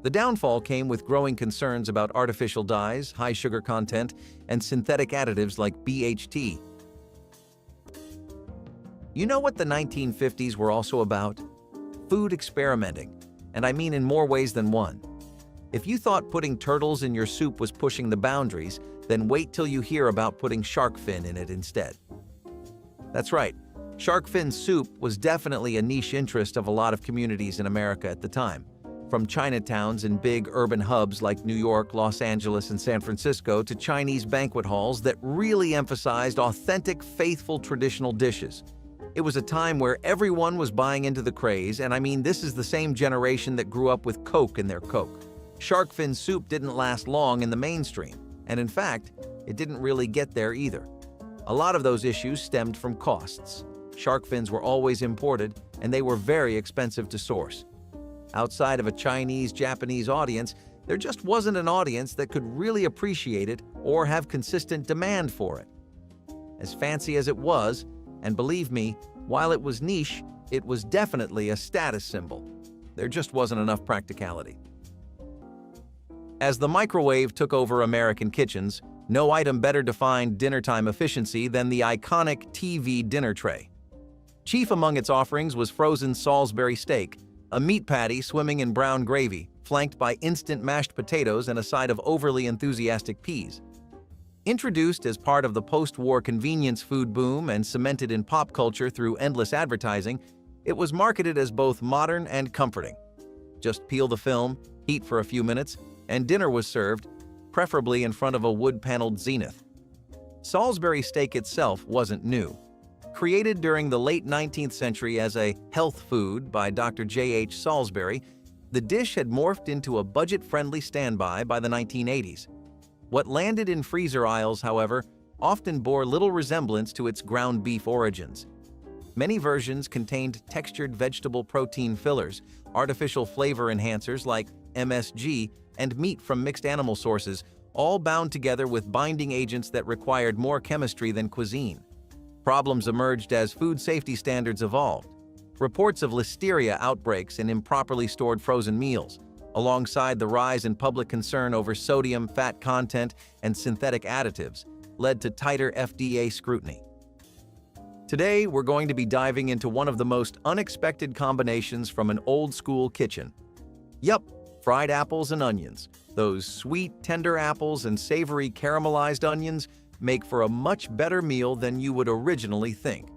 The downfall came with growing concerns about artificial dyes, high sugar content, and synthetic additives like BHT. You know what the 1950s were also about? Food experimenting, and I mean in more ways than one. If you thought putting turtles in your soup was pushing the boundaries, then wait till you hear about putting shark fin in it instead. That's right, shark fin soup was definitely a niche interest of a lot of communities in America at the time. From Chinatowns in big urban hubs like New York, Los Angeles, and San Francisco to Chinese banquet halls that really emphasized authentic, faithful, traditional dishes. It was a time where everyone was buying into the craze, and I mean this is the same generation that grew up with Coke in their Coke. Shark fin soup didn't last long in the mainstream, and in fact, it didn't really get there either. A lot of those issues stemmed from costs. Shark fins were always imported, and they were very expensive to source. Outside of a Chinese-Japanese audience, there just wasn't an audience that could really appreciate it or have consistent demand for it. As fancy as it was, and believe me, while it was niche, it was definitely a status symbol. There just wasn't enough practicality. As the microwave took over American kitchens, no item better defined dinnertime efficiency than the iconic TV dinner tray. Chief among its offerings was frozen Salisbury steak, a meat patty swimming in brown gravy, flanked by instant mashed potatoes and a side of overly enthusiastic peas. Introduced as part of the post-war convenience food boom and cemented in pop culture through endless advertising, it was marketed as both modern and comforting. Just peel the film, heat for a few minutes, and dinner was served, preferably in front of a wood-paneled zenith. Salisbury steak itself wasn't new. Created during the late 19th century as a health food by Dr. J.H. Salisbury, the dish had morphed into a budget-friendly standby by the 1980s. What landed in freezer aisles, however, often bore little resemblance to its ground beef origins. Many versions contained textured vegetable protein fillers, artificial flavor enhancers like MSG, and meat from mixed animal sources, all bound together with binding agents that required more chemistry than cuisine. Problems emerged as food safety standards evolved. Reports of listeria outbreaks in improperly stored frozen meals, alongside the rise in public concern over sodium, fat content, and synthetic additives, led to tighter FDA scrutiny. Today, we're going to be diving into one of the most unexpected combinations from an old-school kitchen. Yup, fried apples and onions. Those sweet, tender apples and savory caramelized onions make for a much better meal than you would originally think.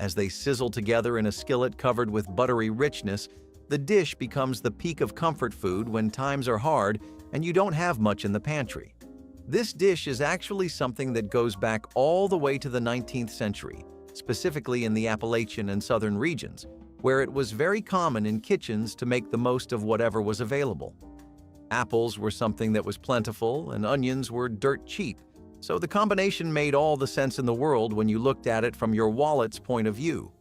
As they sizzle together in a skillet covered with buttery richness, the dish becomes the peak of comfort food when times are hard and you don't have much in the pantry. This dish is actually something that goes back all the way to the 19th century, specifically in the Appalachian and southern regions, where it was very common in kitchens to make the most of whatever was available. Apples were something that was plentiful and onions were dirt cheap, so the combination made all the sense in the world when you looked at it from your wallet's point of view.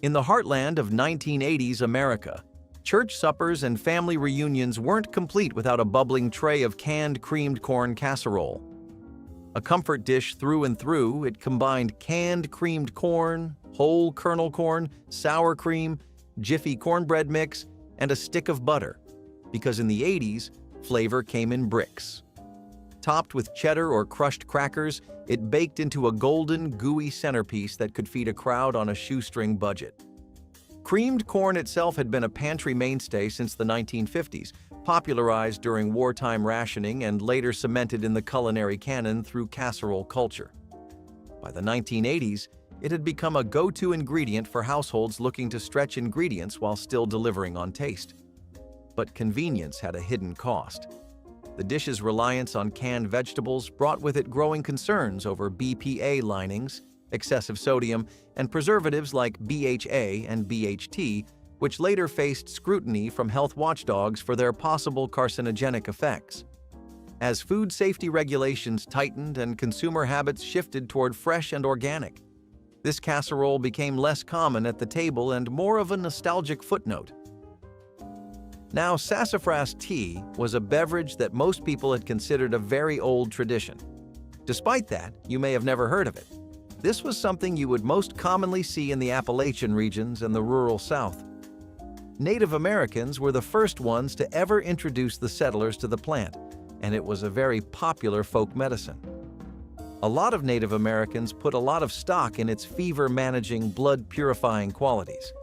In the heartland of 1980s America, church suppers and family reunions weren't complete without a bubbling tray of canned creamed corn casserole. A comfort dish through and through, it combined canned creamed corn, whole kernel corn, sour cream, Jiffy cornbread mix, and a stick of butter, because in the 80s, flavor came in bricks. Topped with cheddar or crushed crackers, it baked into a golden, gooey centerpiece that could feed a crowd on a shoestring budget. Creamed corn itself had been a pantry mainstay since the 1950s, popularized during wartime rationing and later cemented in the culinary canon through casserole culture. By the 1980s, it had become a go-to ingredient for households looking to stretch ingredients while still delivering on taste. But convenience had a hidden cost. The dish's reliance on canned vegetables brought with it growing concerns over BPA linings, excessive sodium, and preservatives like BHA and BHT, which later faced scrutiny from health watchdogs for their possible carcinogenic effects. As food safety regulations tightened and consumer habits shifted toward fresh and organic, this casserole became less common at the table and more of a nostalgic footnote. Now, sassafras tea was a beverage that most people had considered a very old tradition. Despite that, you may have never heard of it. This was something you would most commonly see in the Appalachian regions and the rural South. Native Americans were the first ones to ever introduce the settlers to the plant, and it was a very popular folk medicine. A lot of Native Americans put a lot of stock in its fever-managing, blood-purifying qualities.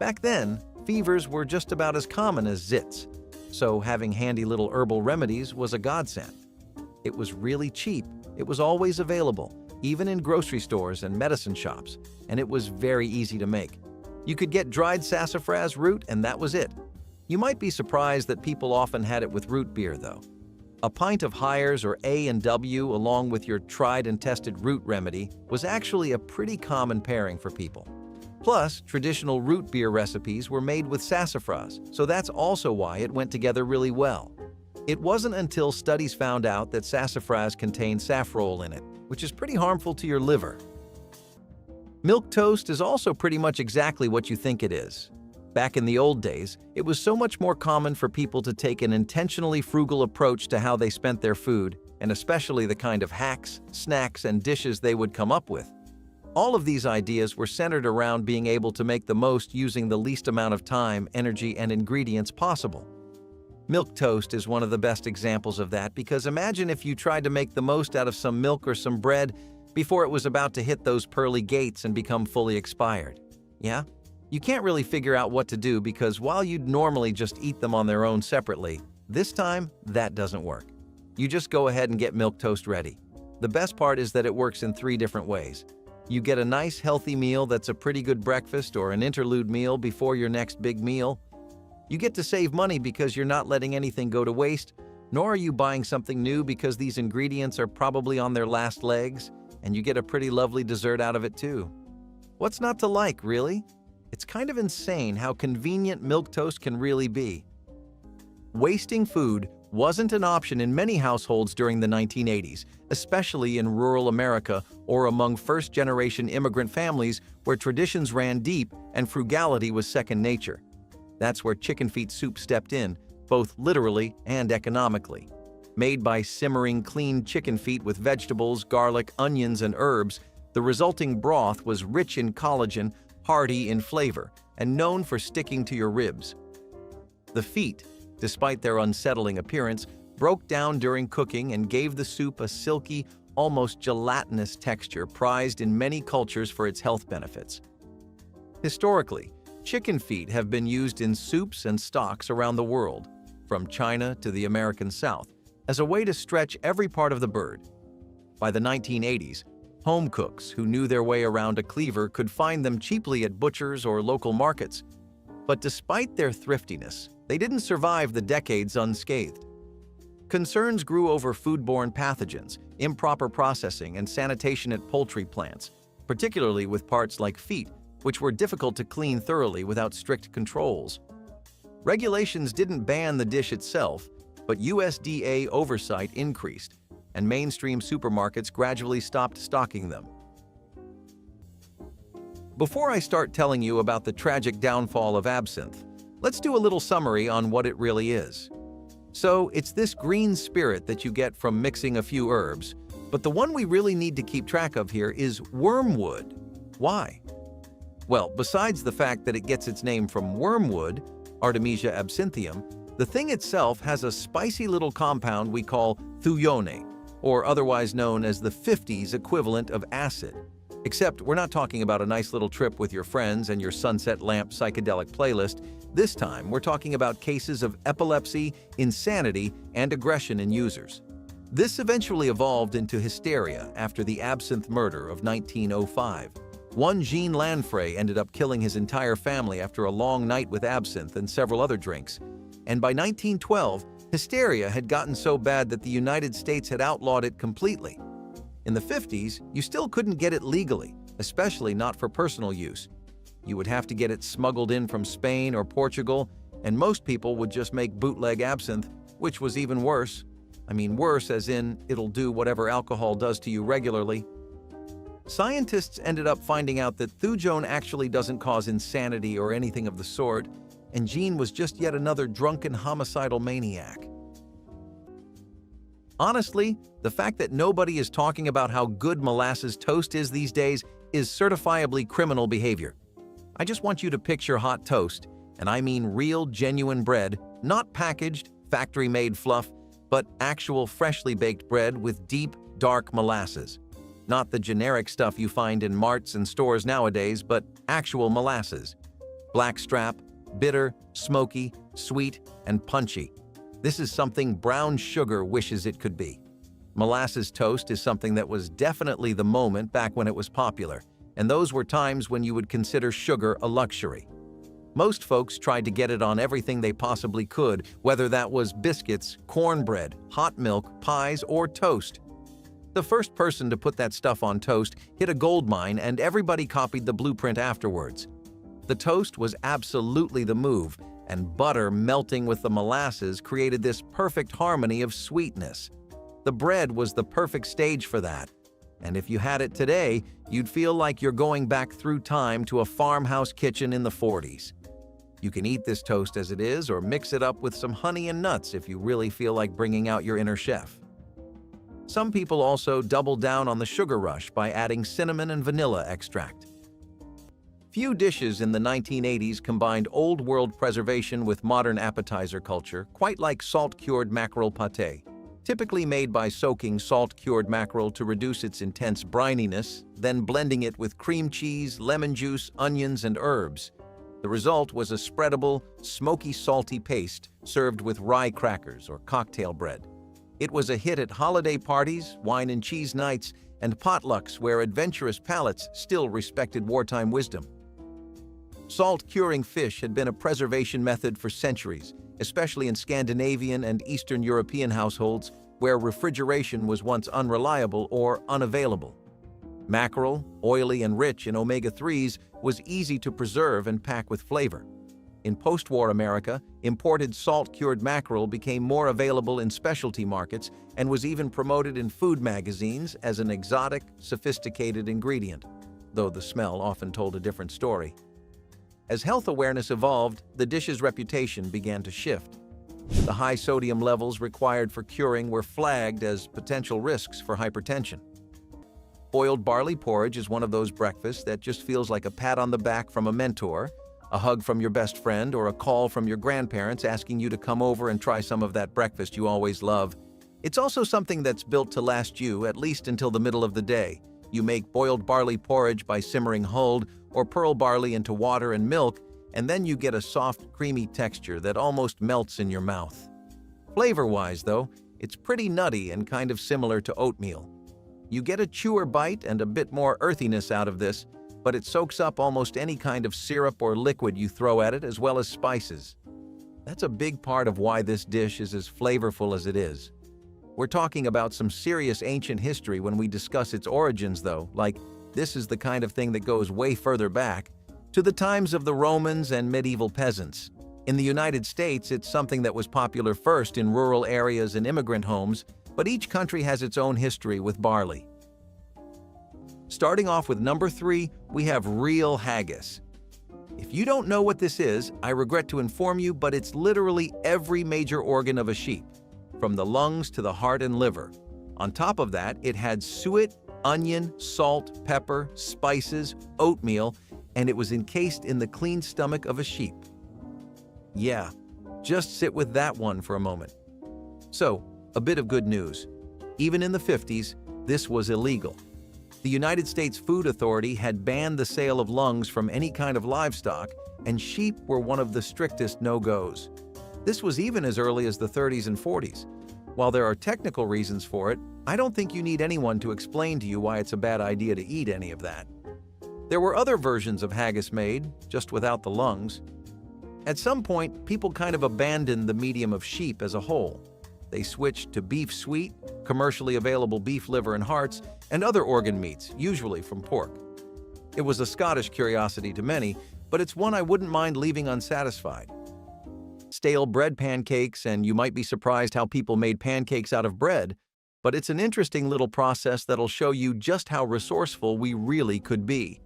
Back then, fevers were just about as common as zits, so having handy little herbal remedies was a godsend. It was really cheap, it was always available, even in grocery stores and medicine shops, and it was very easy to make. You could get dried sassafras root and that was it. You might be surprised that people often had it with root beer though. A pint of Hires or A&W along with your tried and tested root remedy was actually a pretty common pairing for people. Plus, traditional root beer recipes were made with sassafras, so that's also why it went together really well. It wasn't until studies found out that sassafras contained safrole in it, which is pretty harmful to your liver. Milk toast is also pretty much exactly what you think it is. Back in the old days, it was so much more common for people to take an intentionally frugal approach to how they spent their food, and especially the kind of hacks, snacks, and dishes they would come up with. All of these ideas were centered around being able to make the most using the least amount of time, energy, and ingredients possible. Milk toast is one of the best examples of that, because imagine if you tried to make the most out of some milk or some bread before it was about to hit those pearly gates and become fully expired. Yeah? You can't really figure out what to do, because while you'd normally just eat them on their own separately, this time that doesn't work. You just go ahead and get milk toast ready. The best part is that it works in 3 different ways. You get a nice healthy meal that's a pretty good breakfast or an interlude meal before your next big meal. You get to save money because you're not letting anything go to waste, nor are you buying something new because these ingredients are probably on their last legs, and you get a pretty lovely dessert out of it too. What's not to like, really? It's kind of insane how convenient milk toast can really be. Wasting food wasn't an option in many households during the 1980s, especially in rural America or among first-generation immigrant families where traditions ran deep and frugality was second nature. That's where chicken feet soup stepped in, both literally and economically. Made by simmering clean chicken feet with vegetables, garlic, onions, and herbs, the resulting broth was rich in collagen, hearty in flavor, and known for sticking to your ribs. The feet, despite their unsettling appearance, broke down during cooking and gave the soup a silky, almost gelatinous texture prized in many cultures for its health benefits. Historically, chicken feet have been used in soups and stocks around the world, from China to the American South, as a way to stretch every part of the bird. By the 1980s, home cooks who knew their way around a cleaver could find them cheaply at butchers or local markets. But despite their thriftiness, they didn't survive the decades unscathed. Concerns grew over foodborne pathogens, improper processing, and sanitation at poultry plants, particularly with parts like feet, which were difficult to clean thoroughly without strict controls. Regulations didn't ban the dish itself, but USDA oversight increased, and mainstream supermarkets gradually stopped stocking them. Before I start telling you about the tragic downfall of absinthe, let's do a little summary on what it really is. So, it's this green spirit that you get from mixing a few herbs, but the one we really need to keep track of here is wormwood. Why? Well, besides the fact that it gets its name from wormwood, Artemisia absinthium, the thing itself has a spicy little compound we call thujone, or otherwise known as the 50s equivalent of acid. Except we're not talking about a nice little trip with your friends and your sunset lamp psychedelic playlist. This time, we're talking about cases of epilepsy, insanity, and aggression in users. This eventually evolved into hysteria after the absinthe murder of 1905. One Jean Lanfray ended up killing his entire family after a long night with absinthe and several other drinks. And by 1912, hysteria had gotten so bad that the United States had outlawed it completely. In the 50s, you still couldn't get it legally, especially not for personal use. You would have to get it smuggled in from Spain or Portugal, and most people would just make bootleg absinthe, which was even worse. I mean worse as in it'll do whatever alcohol does to you regularly. Scientists ended up finding out that thujone actually doesn't cause insanity or anything of the sort, and Jean was just yet another drunken homicidal maniac. Honestly, the fact that nobody is talking about how good molasses toast is these days is certifiably criminal behavior. I just want you to picture hot toast, and I mean real, genuine bread, not packaged, factory-made fluff, but actual freshly baked bread with deep, dark molasses. Not the generic stuff you find in marts and stores nowadays, but actual molasses. Blackstrap, bitter, smoky, sweet, and punchy. This is something brown sugar wishes it could be. Molasses toast is something that was definitely the moment back when it was popular, and those were times when you would consider sugar a luxury. Most folks tried to get it on everything they possibly could, whether that was biscuits, cornbread, hot milk, pies, or toast. The first person to put that stuff on toast hit a gold mine, and everybody copied the blueprint afterwards. The toast was absolutely the move, and butter melting with the molasses created this perfect harmony of sweetness. The bread was the perfect stage for that, and if you had it today, you'd feel like you're going back through time to a farmhouse kitchen in the 40s. You can eat this toast as it is or mix it up with some honey and nuts if you really feel like bringing out your inner chef. Some people also double down on the sugar rush by adding cinnamon and vanilla extract. Few dishes in the 1980s combined old-world preservation with modern appetizer culture, quite like salt-cured mackerel pâté, typically made by soaking salt-cured mackerel to reduce its intense brininess, then blending it with cream cheese, lemon juice, onions, and herbs. The result was a spreadable, smoky, salty paste served with rye crackers or cocktail bread. It was a hit at holiday parties, wine and cheese nights, and potlucks where adventurous palates still respected wartime wisdom. Salt-curing fish had been a preservation method for centuries, especially in Scandinavian and Eastern European households where refrigeration was once unreliable or unavailable. Mackerel, oily and rich in omega-3s, was easy to preserve and pack with flavor. In post-war America, imported salt-cured mackerel became more available in specialty markets and was even promoted in food magazines as an exotic, sophisticated ingredient, though the smell often told a different story. As health awareness evolved, the dish's reputation began to shift. The high sodium levels required for curing were flagged as potential risks for hypertension. Boiled barley porridge is one of those breakfasts that just feels like a pat on the back from a mentor, a hug from your best friend, or a call from your grandparents asking you to come over and try some of that breakfast you always love. It's also something that's built to last you at least until the middle of the day. You make boiled barley porridge by simmering hulled or pearl barley into water and milk, and then you get a soft, creamy texture that almost melts in your mouth. Flavor-wise, though, it's pretty nutty and kind of similar to oatmeal. You get a chewer bite and a bit more earthiness out of this, but it soaks up almost any kind of syrup or liquid you throw at it, as well as spices. That's a big part of why this dish is as flavorful as it is. We're talking about some serious ancient history when we discuss its origins, though, like this is the kind of thing that goes way further back, to the times of the Romans and medieval peasants. In the United States, it's something that was popular first in rural areas and immigrant homes, but each country has its own history with barley. Starting off with number 3, we have real haggis. If you don't know what this is, I regret to inform you, but it's literally every major organ of a sheep, from the lungs to the heart and liver. On top of that, it had suet, onion, salt, pepper, spices, oatmeal, and it was encased in the clean stomach of a sheep. Yeah, just sit with that one for a moment. So, a bit of good news. Even in the 50s, this was illegal. The United States Food Authority had banned the sale of lungs from any kind of livestock, and sheep were one of the strictest no-goes. This was even as early as the 30s and 40s. While there are technical reasons for it, I don't think you need anyone to explain to you why it's a bad idea to eat any of that. There were other versions of haggis made, just without the lungs. At some point, people kind of abandoned the medium of sheep as a whole. They switched to beef sweet, commercially available beef liver and hearts, and other organ meats, usually from pork. It was a Scottish curiosity to many, but it's one I wouldn't mind leaving unsatisfied. Stale bread pancakes, and you might be surprised how people made pancakes out of bread, but it's an interesting little process that'll show you just how resourceful we really could be.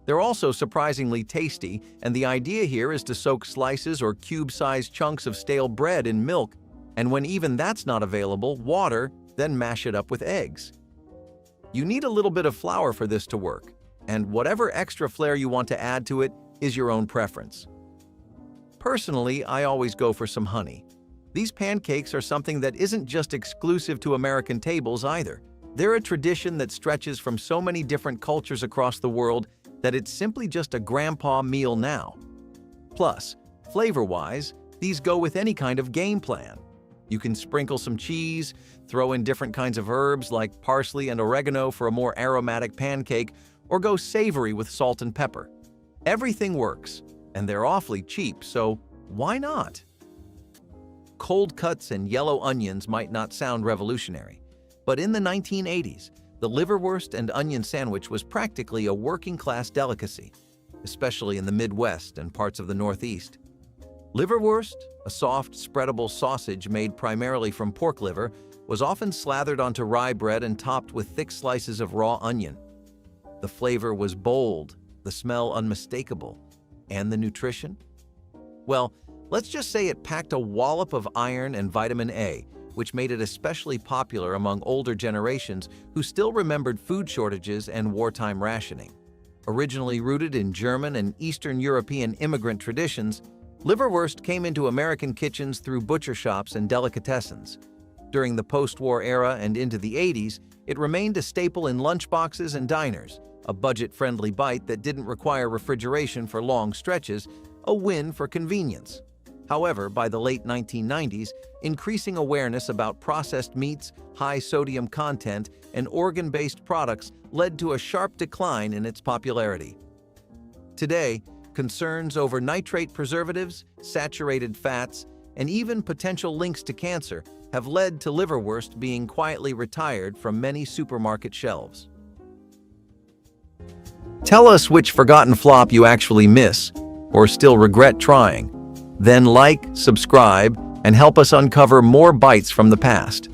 They're also surprisingly tasty, and the idea here is to soak slices or cube-sized chunks of stale bread in milk, and when even that's not available, water, then mash it up with eggs. You need a little bit of flour for this to work, and whatever extra flair you want to add to it is your own preference. Personally, I always go for some honey. These pancakes are something that isn't just exclusive to American tables either. They're a tradition that stretches from so many different cultures across the world that it's simply just a grandpa meal now. Plus, flavor-wise, these go with any kind of game plan. You can sprinkle some cheese, throw in different kinds of herbs like parsley and oregano for a more aromatic pancake, or go savory with salt and pepper. Everything works, and they're awfully cheap, so why not? Cold cuts and yellow onions might not sound revolutionary, but in the 1980s, the liverwurst and onion sandwich was practically a working-class delicacy, especially in the Midwest and parts of the Northeast. Liverwurst, a soft, spreadable sausage made primarily from pork liver, was often slathered onto rye bread and topped with thick slices of raw onion. The flavor was bold, the smell unmistakable, and the nutrition? Well, let's just say it packed a wallop of iron and vitamin A, which made it especially popular among older generations who still remembered food shortages and wartime rationing. Originally rooted in German and Eastern European immigrant traditions, liverwurst came into American kitchens through butcher shops and delicatessens. During the post-war era and into the 80s, it remained a staple in lunchboxes and diners, a budget-friendly bite that didn't require refrigeration for long stretches, a win for convenience. However, by the late 1990s, increasing awareness about processed meats, high sodium content, and organ-based products led to a sharp decline in its popularity. Today, concerns over nitrate preservatives, saturated fats, and even potential links to cancer have led to liverwurst being quietly retired from many supermarket shelves. Tell us which forgotten flop you actually miss or still regret trying. Then like, subscribe, and help us uncover more bites from the past.